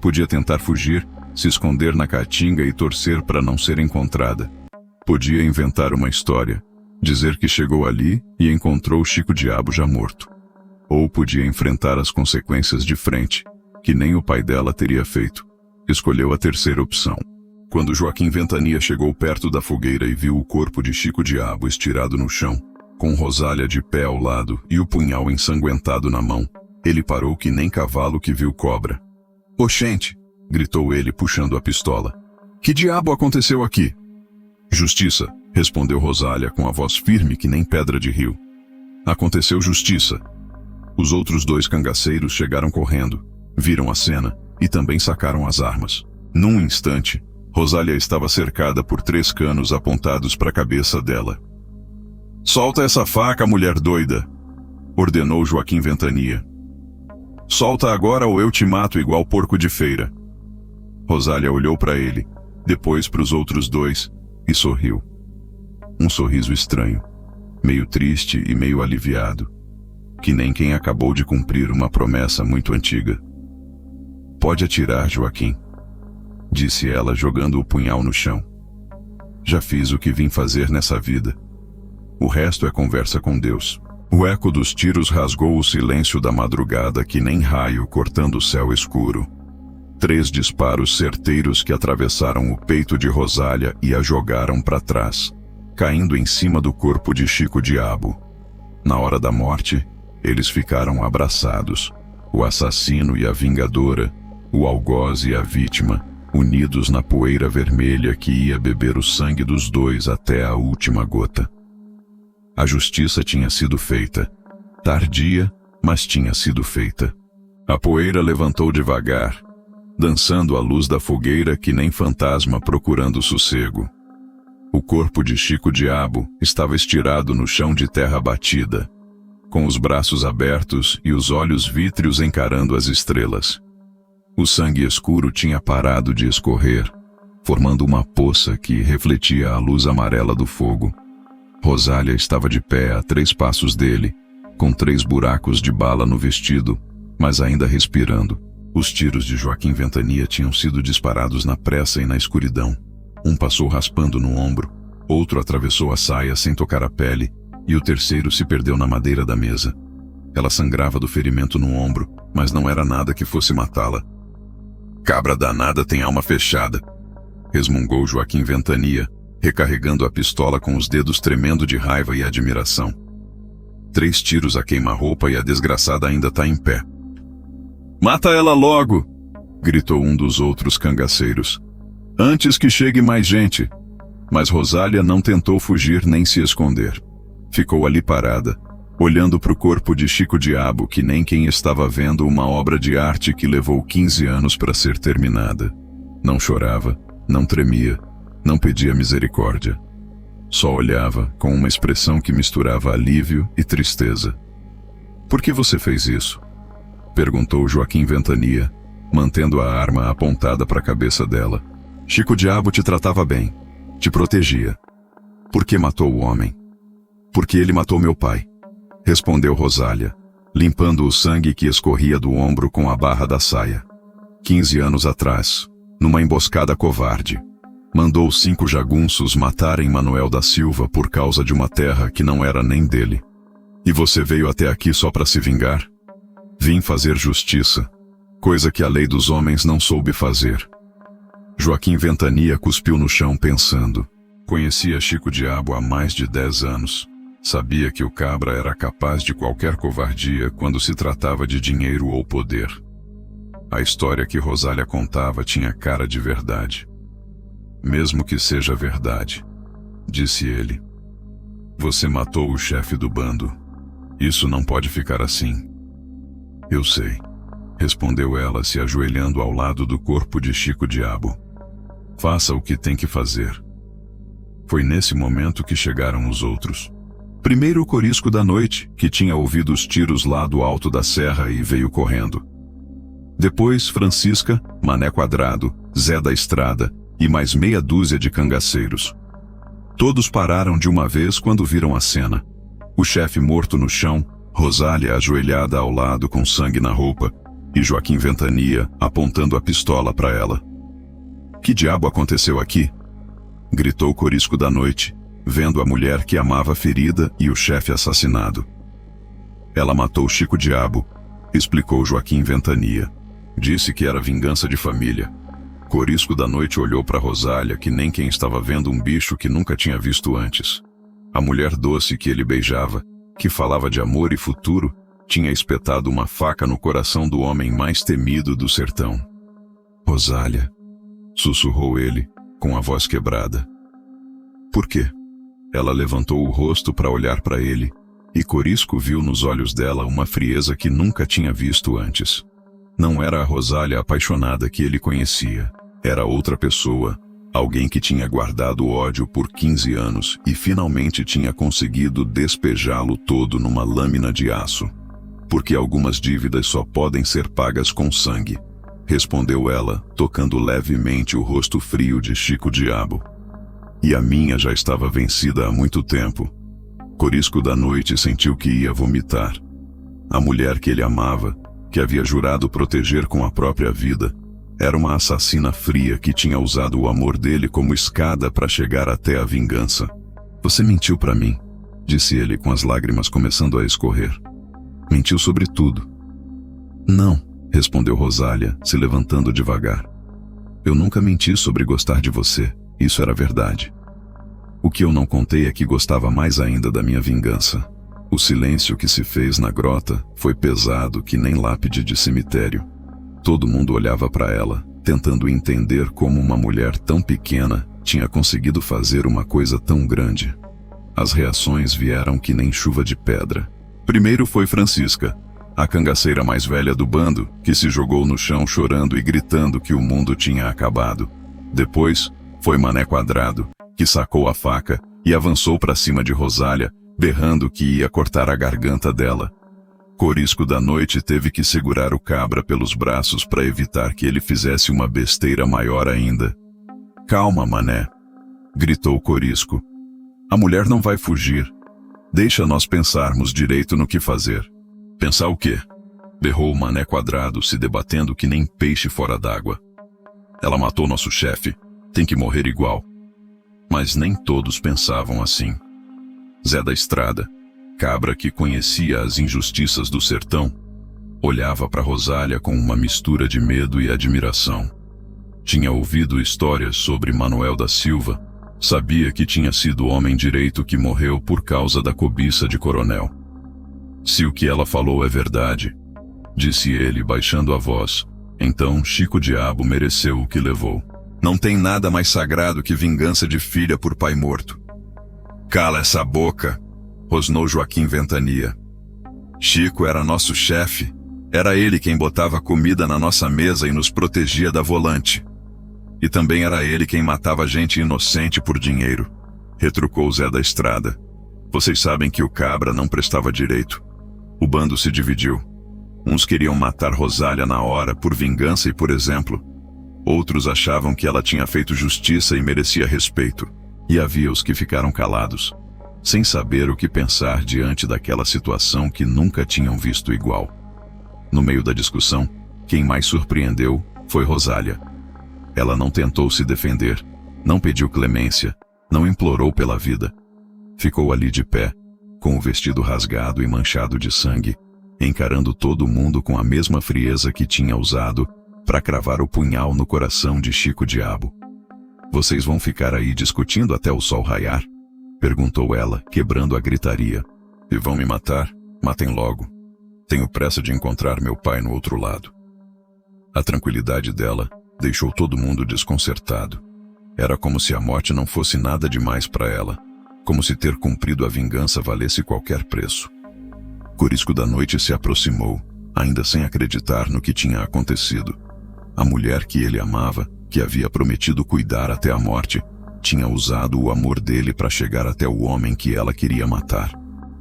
Podia tentar fugir, se esconder na caatinga e torcer para não ser encontrada. Podia inventar uma história, dizer que chegou ali e encontrou Chico Diabo já morto. Ou podia enfrentar as consequências de frente, que nem o pai dela teria feito. Escolheu a terceira opção. Quando Joaquim Ventania chegou perto da fogueira e viu o corpo de Chico Diabo estirado no chão, com Rosália de pé ao lado e o punhal ensanguentado na mão, ele parou que nem cavalo que viu cobra. "Oxente!" gritou ele puxando a pistola. "Que diabo aconteceu aqui?" "Justiça", respondeu Rosália com a voz firme que nem pedra de rio. "Aconteceu justiça." Os outros 2 cangaceiros chegaram correndo, viram a cena e também sacaram as armas. Num instante, Rosália estava cercada por 3 canos apontados para a cabeça dela. "Solta essa faca, mulher doida!" ordenou Joaquim Ventania. "Solta agora ou eu te mato igual porco de feira." Rosália olhou para ele, depois para os outros 2, e sorriu. Um sorriso estranho, meio triste e meio aliviado, que nem quem acabou de cumprir uma promessa muito antiga. "Pode atirar, Joaquim", disse ela jogando o punhal no chão. "Já fiz o que vim fazer nessa vida. O resto é conversa com Deus." O eco dos tiros rasgou o silêncio da madrugada que nem raio cortando o céu escuro. 3 disparos certeiros que atravessaram o peito de Rosália e a jogaram para trás, caindo em cima do corpo de Chico Diabo. Na hora da morte, eles ficaram abraçados, o assassino e a vingadora, o algoz e a vítima, unidos na poeira vermelha que ia beber o sangue dos 2 até a última gota. A justiça tinha sido feita. Tardia, mas tinha sido feita. A poeira levantou devagar, dançando à luz da fogueira que nem fantasma procurando sossego. O corpo de Chico Diabo estava estirado no chão de terra batida, com os braços abertos e os olhos vítreos encarando as estrelas. O sangue escuro tinha parado de escorrer, formando uma poça que refletia a luz amarela do fogo. Rosália estava de pé a 3 passos dele, com 3 buracos de bala no vestido, mas ainda respirando. Os tiros de Joaquim Ventania tinham sido disparados na pressa e na escuridão. Um passou raspando no ombro, outro atravessou a saia sem tocar a pele, e o terceiro se perdeu na madeira da mesa. Ela sangrava do ferimento no ombro, mas não era nada que fosse matá-la. "Cabra danada tem alma fechada", resmungou Joaquim Ventania, recarregando a pistola com os dedos tremendo de raiva e admiração. 3 tiros a queima-roupa e a desgraçada ainda tá em pé. "Mata ela logo!" gritou um dos outros cangaceiros. "Antes que chegue mais gente." Mas Rosália não tentou fugir nem se esconder. Ficou ali parada, olhando para o corpo de Chico Diabo, que nem quem estava vendo uma obra de arte que levou 15 anos para ser terminada. Não chorava, não tremia, não pedia misericórdia. Só olhava com uma expressão que misturava alívio e tristeza. "Por que você fez isso?" perguntou Joaquim Ventania, mantendo a arma apontada para a cabeça dela. "Chico Diabo te tratava bem, te protegia. Por que matou o homem?" "Porque ele matou meu pai", respondeu Rosália, limpando o sangue que escorria do ombro com a barra da saia. 15 anos atrás, numa emboscada covarde, mandou 5 jagunços matarem Manuel da Silva por causa de uma terra que não era nem dele. E você veio até aqui só para se vingar? Vim fazer justiça, coisa que a lei dos homens não soube fazer. Joaquim Ventania cuspiu no chão pensando. Conhecia Chico Diabo há mais de 10 anos. Sabia que o cabra era capaz de qualquer covardia quando se tratava de dinheiro ou poder. A história que Rosália contava tinha cara de verdade. "Mesmo que seja verdade", disse ele. "Você matou o chefe do bando. Isso não pode ficar assim." "Eu sei", respondeu ela, se ajoelhando ao lado do corpo de Chico Diabo. "Faça o que tem que fazer." Foi nesse momento que chegaram os outros. Primeiro o Corisco da Noite, que tinha ouvido os tiros lá do alto da serra e veio correndo. Depois Francisca, Mané Quadrado, Zé da Estrada e mais meia dúzia de cangaceiros. Todos pararam de uma vez quando viram a cena. O chefe morto no chão, Rosália ajoelhada ao lado com sangue na roupa e Joaquim Ventania apontando a pistola para ela. "Que diabo aconteceu aqui?" gritou o Corisco da Noite, vendo a mulher que amava ferida e o chefe assassinado. "Ela matou Chico Diabo", explicou Joaquim Ventania. "Disse que era vingança de família." Corisco da Noite olhou para Rosália, que nem quem estava vendo um bicho que nunca tinha visto antes. A mulher doce que ele beijava, que falava de amor e futuro, tinha espetado uma faca no coração do homem mais temido do sertão. "Rosália", sussurrou ele, com a voz quebrada. "Por quê?" Ela levantou o rosto para olhar para ele, e Corisco viu nos olhos dela uma frieza que nunca tinha visto antes. Não era a Rosália apaixonada que ele conhecia. Era outra pessoa, alguém que tinha guardado ódio por 15 anos e finalmente tinha conseguido despejá-lo todo numa lâmina de aço. "Porque algumas dívidas só podem ser pagas com sangue", respondeu ela, tocando levemente o rosto frio de Chico Diabo. "E a minha já estava vencida há muito tempo." Corisco da Noite sentiu que ia vomitar. A mulher que ele amava, que havia jurado proteger com a própria vida, era uma assassina fria que tinha usado o amor dele como escada para chegar até a vingança. "Você mentiu para mim", disse ele com as lágrimas começando a escorrer. "Mentiu sobre tudo." "Não", respondeu Rosália, se levantando devagar. "Eu nunca menti sobre gostar de você, isso era verdade. O que eu não contei é que gostava mais ainda da minha vingança." O silêncio que se fez na grota foi pesado que nem lápide de cemitério. Todo mundo olhava para ela, tentando entender como uma mulher tão pequena tinha conseguido fazer uma coisa tão grande. As reações vieram que nem chuva de pedra. Primeiro foi Francisca, a cangaceira mais velha do bando, que se jogou no chão chorando e gritando que o mundo tinha acabado. Depois foi Mané Quadrado, que sacou a faca e avançou para cima de Rosália, berrando que ia cortar a garganta dela. Corisco da Noite teve que segurar o cabra pelos braços para evitar que ele fizesse uma besteira maior ainda. "Calma, Mané", gritou Corisco. "A mulher não vai fugir. Deixa nós pensarmos direito no que fazer. Pensar o quê? Berrou o Mané Quadrado, se debatendo que nem peixe fora d'água. Ela matou nosso chefe. Tem que morrer igual. Mas nem todos pensavam assim. Zé da Estrada, cabra que conhecia as injustiças do sertão, olhava para Rosália com uma mistura de medo e admiração. Tinha ouvido histórias sobre Manuel da Silva, sabia que tinha sido homem direito que morreu por causa da cobiça de coronel. Se o que ela falou é verdade, disse ele baixando a voz, então Chico Diabo mereceu o que levou. Não tem nada mais sagrado que vingança de filha por pai morto. Cala essa boca, rosnou Joaquim Ventania. Chico era nosso chefe. Era ele quem botava comida na nossa mesa e nos protegia da volante. E também era ele quem matava gente inocente por dinheiro, retrucou Zé da Estrada. Vocês sabem que o cabra não prestava direito. O bando se dividiu. Uns queriam matar Rosália na hora por vingança e por exemplo. Outros achavam que ela tinha feito justiça e merecia respeito. E havia os que ficaram calados, sem saber o que pensar diante daquela situação que nunca tinham visto igual. No meio da discussão, quem mais surpreendeu foi Rosália. Ela não tentou se defender, não pediu clemência, não implorou pela vida. Ficou ali de pé, com o vestido rasgado e manchado de sangue, encarando todo mundo com a mesma frieza que tinha usado para cravar o punhal no coração de Chico Diabo. Vocês vão ficar aí discutindo até o sol raiar? Perguntou ela, quebrando a gritaria. E vão me matar? Matem logo. Tenho pressa de encontrar meu pai no outro lado. A tranquilidade dela deixou todo mundo desconcertado. Era como se a morte não fosse nada demais para ela, como se ter cumprido a vingança valesse qualquer preço. Corisco da Noite se aproximou, ainda sem acreditar no que tinha acontecido. A mulher que ele amava, que havia prometido cuidar até a morte, tinha usado o amor dele para chegar até o homem que ela queria matar.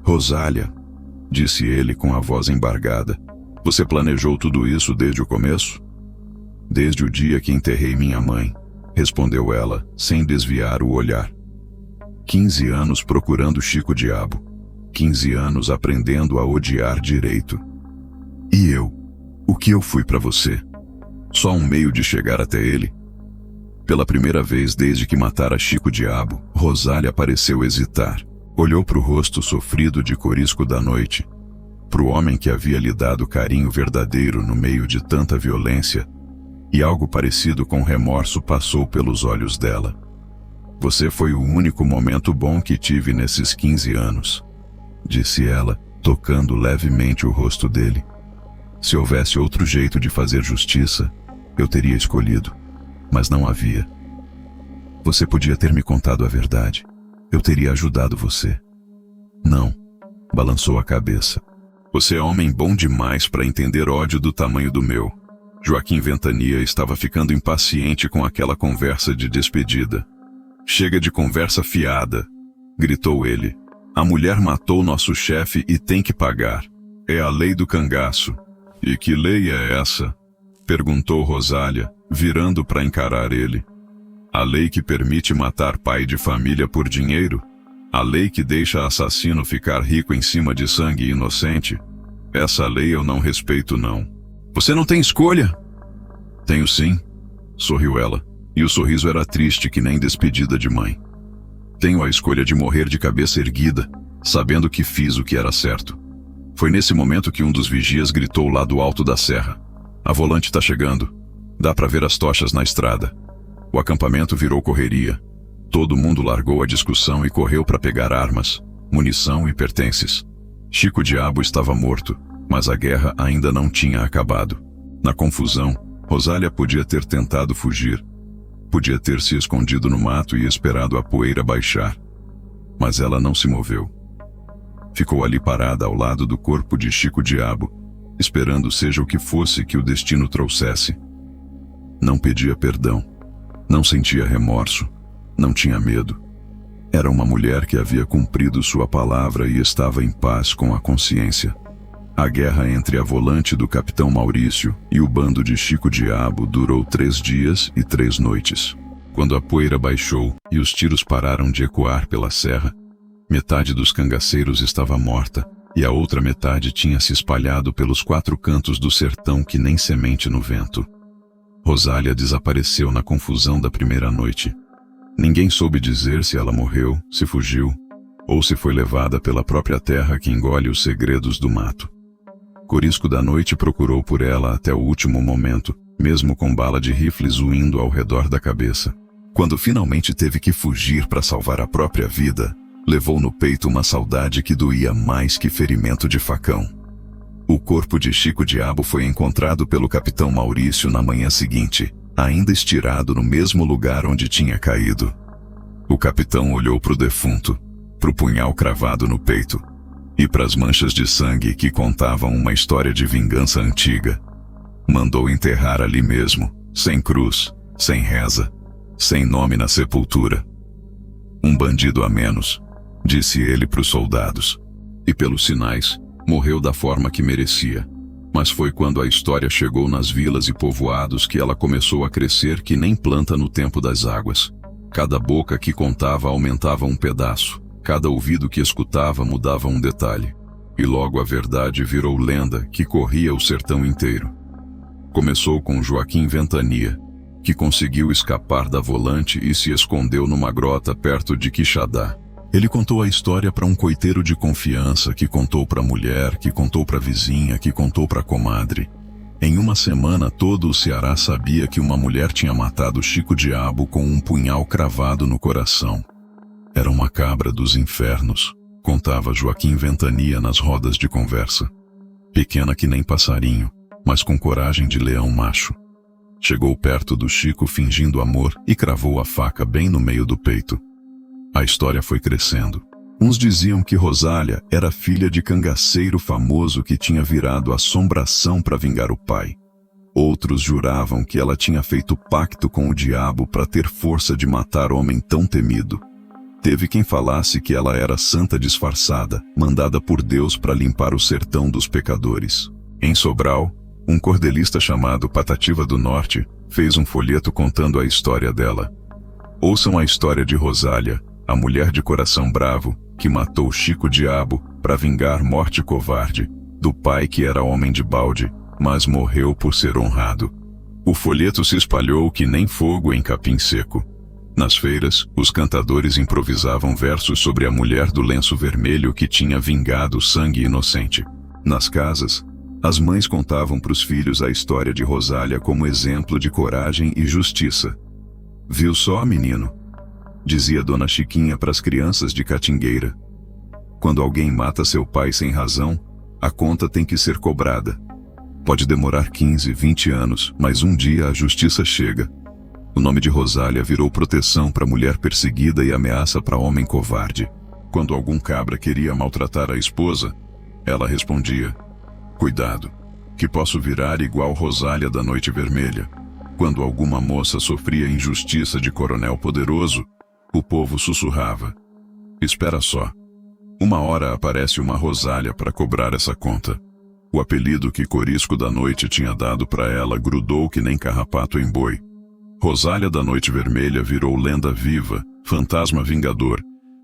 Rosália, disse ele com a voz embargada, você planejou tudo isso desde o começo? Desde o dia que enterrei minha mãe, respondeu ela, sem desviar o olhar. 15 anos procurando Chico Diabo. 15 anos aprendendo a odiar direito. E eu? O que eu fui para você? Só um meio de chegar até ele? Pela primeira vez desde que matara Chico Diabo, Rosália pareceu hesitar. Olhou para o rosto sofrido de Corisco da Noite, para o homem que havia lhe dado carinho verdadeiro no meio de tanta violência, e algo parecido com remorso passou pelos olhos dela. Você foi o único momento bom que tive nesses 15 anos, disse ela, tocando levemente o rosto dele. Se houvesse outro jeito de fazer justiça, eu teria escolhido, mas não havia. Você podia ter me contado a verdade. Eu teria ajudado você. Não, balançou a cabeça. Você é homem bom demais para entender ódio do tamanho do meu. Joaquim Ventania estava ficando impaciente com aquela conversa de despedida. Chega de conversa fiada, gritou ele. A mulher matou nosso chefe e tem que pagar. É a lei do cangaço. E que lei é essa? Perguntou Rosália, virando para encarar ele. A lei que permite matar pai de família por dinheiro? A lei que deixa assassino ficar rico em cima de sangue inocente? Essa lei eu não respeito não. Você não tem escolha? Tenho sim, sorriu ela, e o sorriso era triste que nem despedida de mãe. Tenho a escolha de morrer de cabeça erguida, sabendo que fiz o que era certo. Foi nesse momento que um dos vigias gritou lá do alto da serra. A volante tá chegando. Dá para ver as tochas na estrada. O acampamento virou correria. Todo mundo largou a discussão e correu para pegar armas, munição e pertences. Chico Diabo estava morto, mas a guerra ainda não tinha acabado. Na confusão, Rosália podia ter tentado fugir. Podia ter se escondido no mato e esperado a poeira baixar. Mas ela não se moveu. Ficou ali parada ao lado do corpo de Chico Diabo, esperando seja o que fosse que o destino trouxesse. Não pedia perdão. Não sentia remorso. Não tinha medo. Era uma mulher que havia cumprido sua palavra e estava em paz com a consciência. A guerra entre a volante do capitão Maurício e o bando de Chico Diabo durou 3 dias e 3 noites. Quando a poeira baixou e os tiros pararam de ecoar pela serra, Metade dos cangaceiros estava morta, e a outra metade tinha se espalhado pelos 4 cantos do sertão que nem semente no vento. Rosália desapareceu na confusão da primeira noite. Ninguém soube dizer se ela morreu, se fugiu, ou se foi levada pela própria terra que engole os segredos do mato. Corisco da Noite procurou por ela até o último momento, mesmo com bala de rifles uindo ao redor da cabeça. Quando finalmente teve que fugir para salvar a própria vida, levou no peito uma saudade que doía mais que ferimento de facão. O corpo de Chico Diabo foi encontrado pelo capitão Maurício na manhã seguinte, ainda estirado no mesmo lugar onde tinha caído. O capitão olhou para o defunto, para o punhal cravado no peito, e para as manchas de sangue que contavam uma história de vingança antiga. Mandou enterrar ali mesmo, sem cruz, sem reza, sem nome na sepultura. Um bandido a menos, disse ele para os soldados. E pelos sinais, morreu da forma que merecia. Mas foi quando a história chegou nas vilas e povoados que ela começou a crescer que nem planta no tempo das águas. Cada boca que contava aumentava um pedaço, cada ouvido que escutava mudava um detalhe. E logo a verdade virou lenda que corria o sertão inteiro. Começou com Joaquim Ventania, que conseguiu escapar da volante e se escondeu numa grota perto de Quixadá. Ele contou a história para um coiteiro de confiança, que contou para a mulher, que contou para a vizinha, que contou para a comadre. Em uma semana todo o Ceará sabia que uma mulher tinha matado Chico Diabo com um punhal cravado no coração. Era uma cabra dos infernos, contava Joaquim Ventania nas rodas de conversa. Pequena que nem passarinho, mas com coragem de leão macho. Chegou perto do Chico fingindo amor e cravou a faca bem no meio do peito. A história foi crescendo. Uns diziam que Rosália era filha de cangaceiro famoso que tinha virado assombração para vingar o pai. Outros juravam que ela tinha feito pacto com o diabo para ter força de matar homem tão temido. Teve quem falasse que ela era santa disfarçada, mandada por Deus para limpar o sertão dos pecadores. Em Sobral, um cordelista chamado Patativa do Norte fez um folheto contando a história dela. Ouçam a história de Rosália, a mulher de coração bravo, que matou Chico Diabo para vingar morte covarde, do pai que era homem de balde, mas morreu por ser honrado. O folheto se espalhou que nem fogo em capim seco. Nas feiras, os cantadores improvisavam versos sobre a mulher do lenço vermelho que tinha vingado sangue inocente. Nas casas, as mães contavam para os filhos a história de Rosália como exemplo de coragem e justiça. Viu só, menino? Dizia Dona Chiquinha para as crianças de Catingueira. Quando alguém mata seu pai sem razão, a conta tem que ser cobrada. Pode demorar 15, 20 anos, mas um dia a justiça chega. O nome de Rosália virou proteção para mulher perseguida e ameaça para homem covarde. Quando algum cabra queria maltratar a esposa, ela respondia: cuidado, que posso virar igual Rosália da Noite Vermelha. Quando alguma moça sofria injustiça de coronel poderoso, o povo sussurrava: espera só. Uma hora aparece uma Rosália para cobrar essa conta. O apelido que Corisco da Noite tinha dado para ela grudou que nem carrapato em boi. Rosália da Noite Vermelha virou lenda viva, fantasma vingador,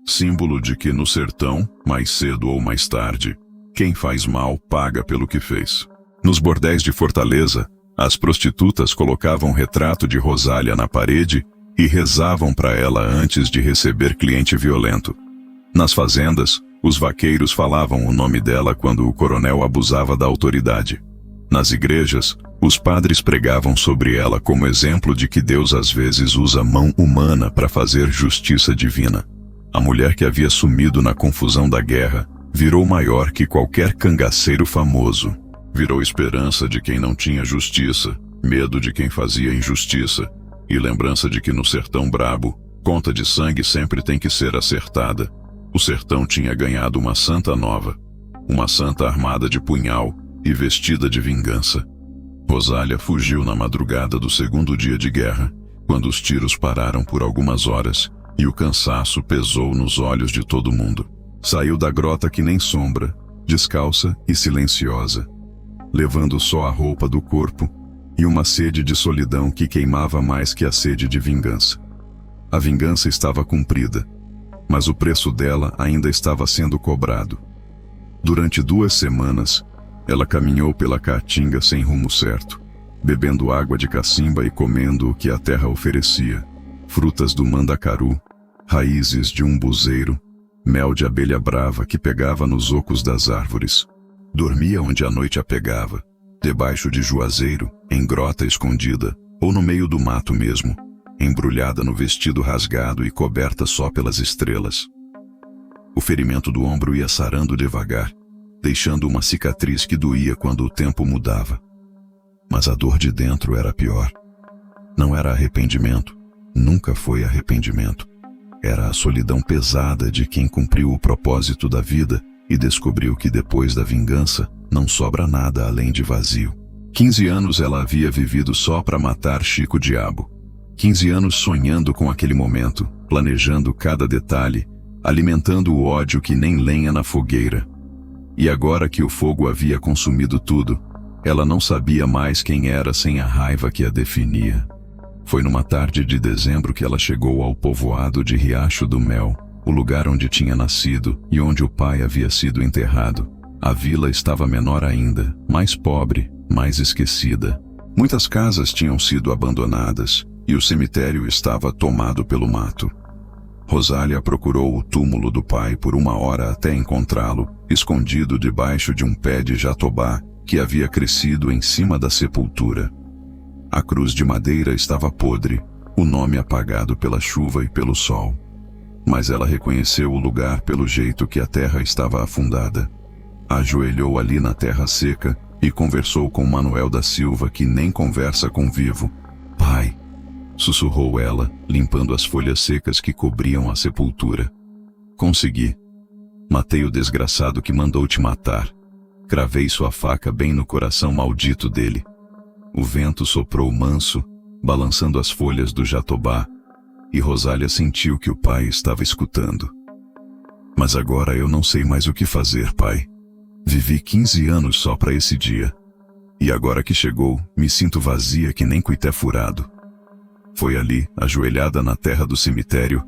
símbolo de que no sertão, mais cedo ou mais tarde, quem faz mal paga pelo que fez. Nos bordéis de Fortaleza, as prostitutas colocavam um retrato de Rosália na parede e rezavam para ela antes de receber cliente violento. Nas fazendas, os vaqueiros falavam o nome dela quando o coronel abusava da autoridade. Nas igrejas, os padres pregavam sobre ela como exemplo de que Deus às vezes usa mão humana para fazer justiça divina. A mulher que havia sumido na confusão da guerra virou maior que qualquer cangaceiro famoso. Virou esperança de quem não tinha justiça, medo de quem fazia injustiça, e lembrança de que no sertão brabo, conta de sangue sempre tem que ser acertada. O sertão tinha ganhado uma santa nova, uma santa armada de punhal e vestida de vingança. Rosália fugiu na madrugada do segundo dia de guerra, quando os tiros pararam por algumas horas e o cansaço pesou nos olhos de todo mundo. Saiu da grota que nem sombra, descalça e silenciosa, levando só a roupa do corpo e uma sede de solidão que queimava mais que a sede de vingança. A vingança estava cumprida, mas o preço dela ainda estava sendo cobrado. Durante 2 semanas, ela caminhou pela caatinga sem rumo certo, bebendo água de cacimba e comendo o que a terra oferecia: frutas do mandacaru, raízes de umbuzeiro, mel de abelha brava que pegava nos ocos das árvores. Dormia onde a noite a pegava, debaixo de juazeiro, em grota escondida, ou no meio do mato mesmo, embrulhada no vestido rasgado e coberta só pelas estrelas. O ferimento do ombro ia sarando devagar, deixando uma cicatriz que doía quando o tempo mudava. Mas a dor de dentro era pior. Não era arrependimento, nunca foi arrependimento. Era a solidão pesada de quem cumpriu o propósito da vida e descobriu que depois da vingança não sobra nada além de vazio. 15 anos ela havia vivido só para matar Chico Diabo. 15 anos sonhando com aquele momento, planejando cada detalhe, alimentando o ódio que nem lenha na fogueira. E agora que o fogo havia consumido tudo, ela não sabia mais quem era sem a raiva que a definia. Foi numa tarde de dezembro que ela chegou ao povoado de Riacho do Mel, o lugar onde tinha nascido e onde o pai havia sido enterrado. A vila estava menor ainda, mais pobre, mais esquecida. Muitas casas tinham sido abandonadas e o cemitério estava tomado pelo mato. Rosália procurou o túmulo do pai por 1 hora até encontrá-lo, escondido debaixo de um pé de jatobá que havia crescido em cima da sepultura. A cruz de madeira estava podre, o nome apagado pela chuva e pelo sol. Mas ela reconheceu o lugar pelo jeito que a terra estava afundada. Ajoelhou ali na terra seca e conversou com Manuel da Silva, que nem conversa com vivo. "Pai", sussurrou ela, limpando as folhas secas que cobriam a sepultura. "Consegui. Matei o desgraçado que mandou te matar. Cravei sua faca bem no coração maldito dele." O vento soprou manso, balançando as folhas do jatobá, e Rosália sentiu que o pai estava escutando. "Mas agora eu não sei mais o que fazer, pai. Vivi 15 anos só para esse dia. E agora que chegou, me sinto vazia que nem cuité furado." Foi ali, ajoelhada na terra do cemitério,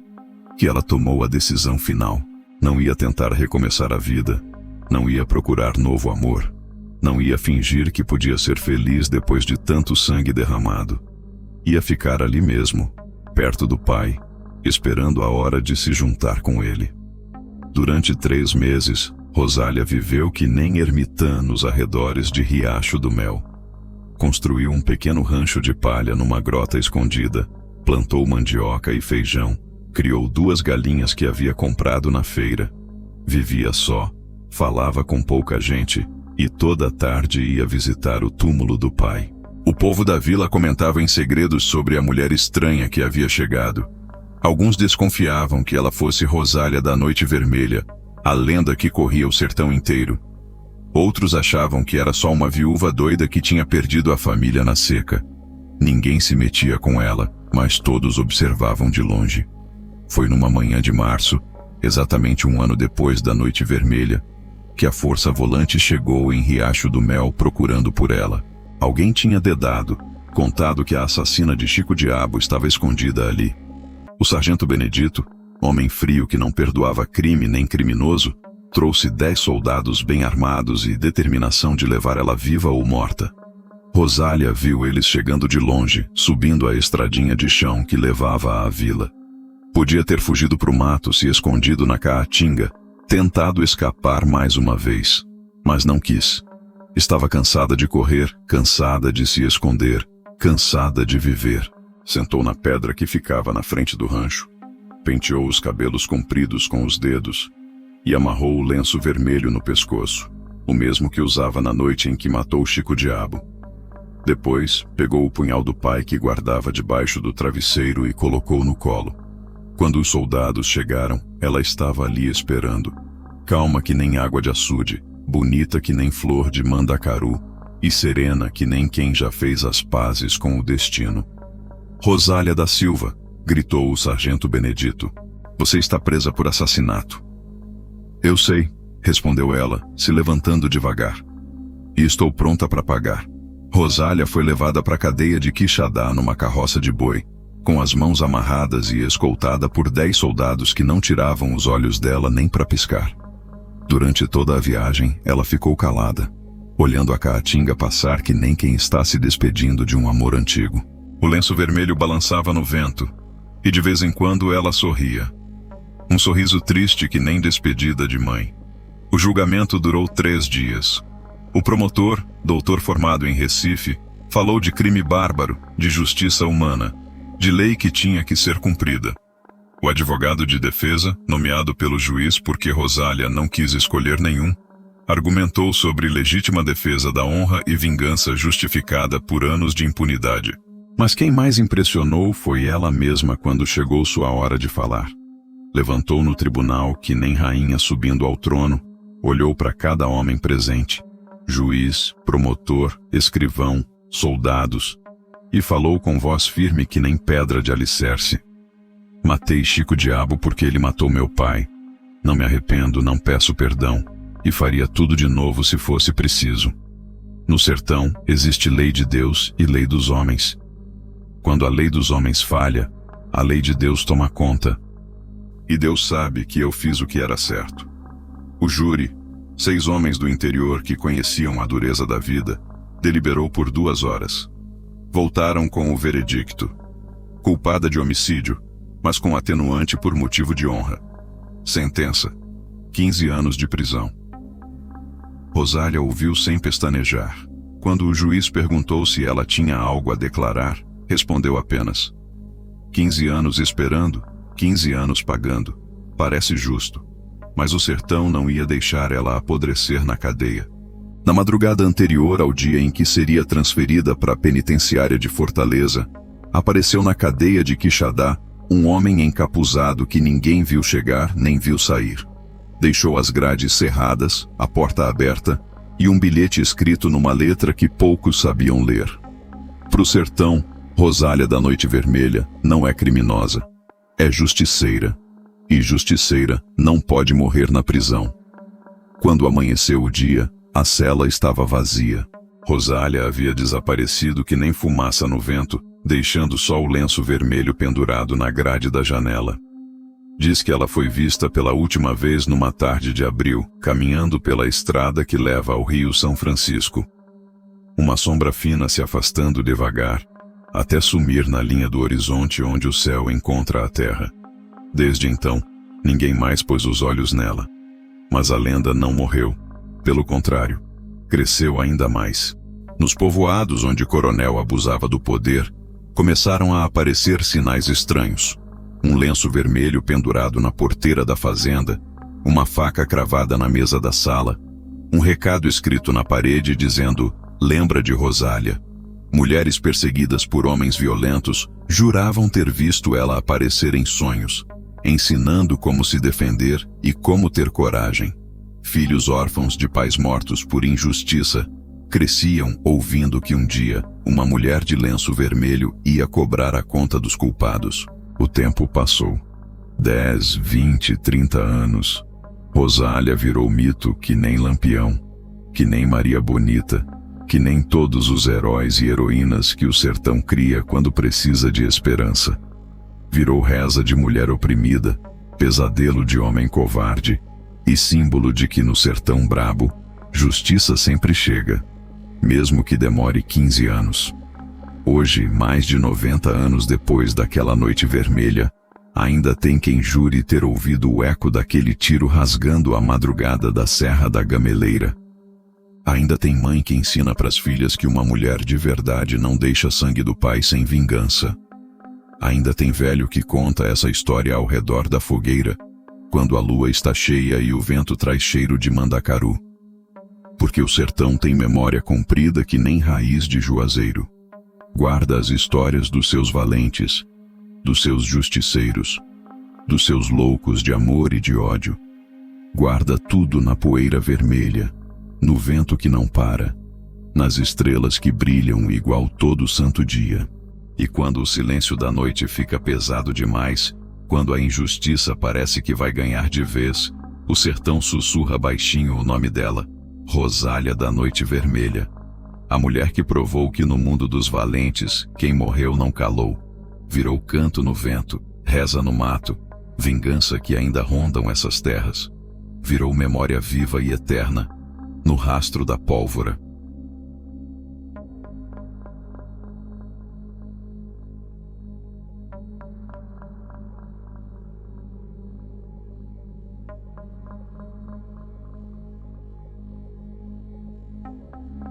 que ela tomou a decisão final. Não ia tentar recomeçar a vida, não ia procurar novo amor, não ia fingir que podia ser feliz depois de tanto sangue derramado. Ia ficar ali mesmo, perto do pai, esperando a hora de se juntar com ele. Durante 3 meses, Rosália viveu que nem ermitã nos arredores de Riacho do Mel. Construiu um pequeno rancho de palha numa grota escondida, plantou mandioca e feijão, criou 2 galinhas que havia comprado na feira. Vivia só, falava com pouca gente e toda tarde ia visitar o túmulo do pai. O povo da vila comentava em segredos sobre a mulher estranha que havia chegado. Alguns desconfiavam que ela fosse Rosália da Noite Vermelha, a lenda que corria o sertão inteiro. Outros achavam que era só uma viúva doida que tinha perdido a família na seca. Ninguém se metia com ela, mas todos observavam de longe. Foi numa manhã de março, exatamente 1 ano depois da Noite Vermelha, que a força volante chegou em Riacho do Mel procurando por ela. Alguém tinha dedado, contado que a assassina de Chico Diabo estava escondida ali. O sargento Benedito, homem frio que não perdoava crime nem criminoso, trouxe 10 soldados bem armados e determinação de levar ela viva ou morta. Rosália viu eles chegando de longe, subindo a estradinha de chão que levava à vila. Podia ter fugido pro mato, se escondido na caatinga, tentado escapar mais uma vez, mas não quis. Estava cansada de correr, cansada de se esconder, cansada de viver. Sentou na pedra que ficava na frente do rancho, penteou os cabelos compridos com os dedos e amarrou o lenço vermelho no pescoço, o mesmo que usava na noite em que matou Chico Diabo. Depois, pegou o punhal do pai que guardava debaixo do travesseiro e colocou no colo. Quando os soldados chegaram, ela estava ali esperando, calma que nem água de açude, bonita que nem flor de mandacaru e serena que nem quem já fez as pazes com o destino. "Rosália da Silva", gritou o sargento Benedito. "Você está presa por assassinato." "Eu sei", respondeu ela, se levantando devagar. "E estou pronta para pagar." Rosália foi levada para a cadeia de Quixadá numa carroça de boi. com as mãos amarradas e escoltada por 10 soldados que não tiravam os olhos dela nem para piscar. Durante toda a viagem, ela ficou calada, olhando a Caatinga passar que nem quem está se despedindo de um amor antigo. O lenço vermelho balançava no vento, e de vez em quando ela sorria. Um sorriso triste que nem despedida de mãe. O julgamento durou 3 dias. O promotor, doutor formado em Recife, falou de crime bárbaro, de justiça humana, de lei que tinha que ser cumprida. O advogado de defesa, nomeado pelo juiz porque Rosália não quis escolher nenhum, argumentou sobre legítima defesa da honra e vingança justificada por anos de impunidade. Mas quem mais impressionou foi ela mesma quando chegou sua hora de falar. Levantou no tribunal que nem rainha subindo ao trono, olhou para cada homem presente, juiz, promotor, escrivão, soldados, e falou com voz firme que nem pedra de alicerce. Matei Chico Diabo porque ele matou meu pai. Não me arrependo, não peço perdão, e faria tudo de novo se fosse preciso. No sertão existe lei de Deus e lei dos homens. Quando a lei dos homens falha, a lei de Deus toma conta. E Deus sabe que eu fiz o que era certo. O júri, 6 homens do interior que conheciam a dureza da vida, deliberou por 2 horas. Voltaram com o veredicto. Culpada de homicídio, mas com atenuante por motivo de honra. Sentença: 15 anos de prisão. Rosália ouviu sem pestanejar. Quando o juiz perguntou se ela tinha algo a declarar, respondeu apenas: 15 anos esperando, 15 anos pagando. Parece justo. Mas o sertão não ia deixar ela apodrecer na cadeia. Na madrugada anterior ao dia em que seria transferida para a penitenciária de Fortaleza, apareceu na cadeia de Quixadá um homem encapuzado que ninguém viu chegar nem viu sair. Deixou as grades cerradas, a porta aberta e um bilhete escrito numa letra que poucos sabiam ler. Pro sertão, Rosália da Noite Vermelha não é criminosa, é justiceira. E justiceira não pode morrer na prisão. Quando amanheceu o dia, a cela estava vazia. Rosália havia desaparecido que nem fumaça no vento, deixando só o lenço vermelho pendurado na grade da janela. Diz que ela foi vista pela última vez numa tarde de abril, caminhando pela estrada que leva ao Rio São Francisco. Uma sombra fina se afastando devagar, até sumir na linha do horizonte onde o céu encontra a terra. Desde então, ninguém mais pôs os olhos nela. Mas a lenda não morreu. Pelo contrário, cresceu ainda mais. Nos povoados onde Coronel abusava do poder, começaram a aparecer sinais estranhos. Um lenço vermelho pendurado na porteira da fazenda, uma faca cravada na mesa da sala, um recado escrito na parede dizendo: "Lembra de Rosália." Mulheres perseguidas por homens violentos juravam ter visto ela aparecer em sonhos, ensinando como se defender e como ter coragem. Filhos órfãos de pais mortos por injustiça cresciam ouvindo que um dia uma mulher de lenço vermelho ia cobrar a conta dos culpados. O tempo passou. 10, 20, 30 anos. Rosália virou mito que nem Lampião, que nem Maria Bonita, que nem todos os heróis e heroínas que o sertão cria quando precisa de esperança. Virou reza de mulher oprimida, pesadelo de homem covarde e símbolo de que no sertão brabo, justiça sempre chega, mesmo que demore 15 anos. Hoje, mais de 90 anos depois daquela noite vermelha, ainda tem quem jure ter ouvido o eco daquele tiro rasgando a madrugada da Serra da Gameleira. Ainda tem mãe que ensina pras filhas que uma mulher de verdade não deixa sangue do pai sem vingança. Ainda tem velho que conta essa história ao redor da fogueira, quando a lua está cheia e o vento traz cheiro de mandacaru. Porque o sertão tem memória comprida que nem raiz de juazeiro. Guarda as histórias dos seus valentes, dos seus justiceiros, dos seus loucos de amor e de ódio. Guarda tudo na poeira vermelha, no vento que não para, nas estrelas que brilham igual todo santo dia. E quando o silêncio da noite fica pesado demais, quando a injustiça parece que vai ganhar de vez, o sertão sussurra baixinho o nome dela: Rosália da Noite Vermelha. A mulher que provou que no mundo dos valentes, quem morreu não calou. Virou canto no vento, reza no mato, vingança que ainda rondam essas terras. Virou memória viva e eterna, no rastro da pólvora.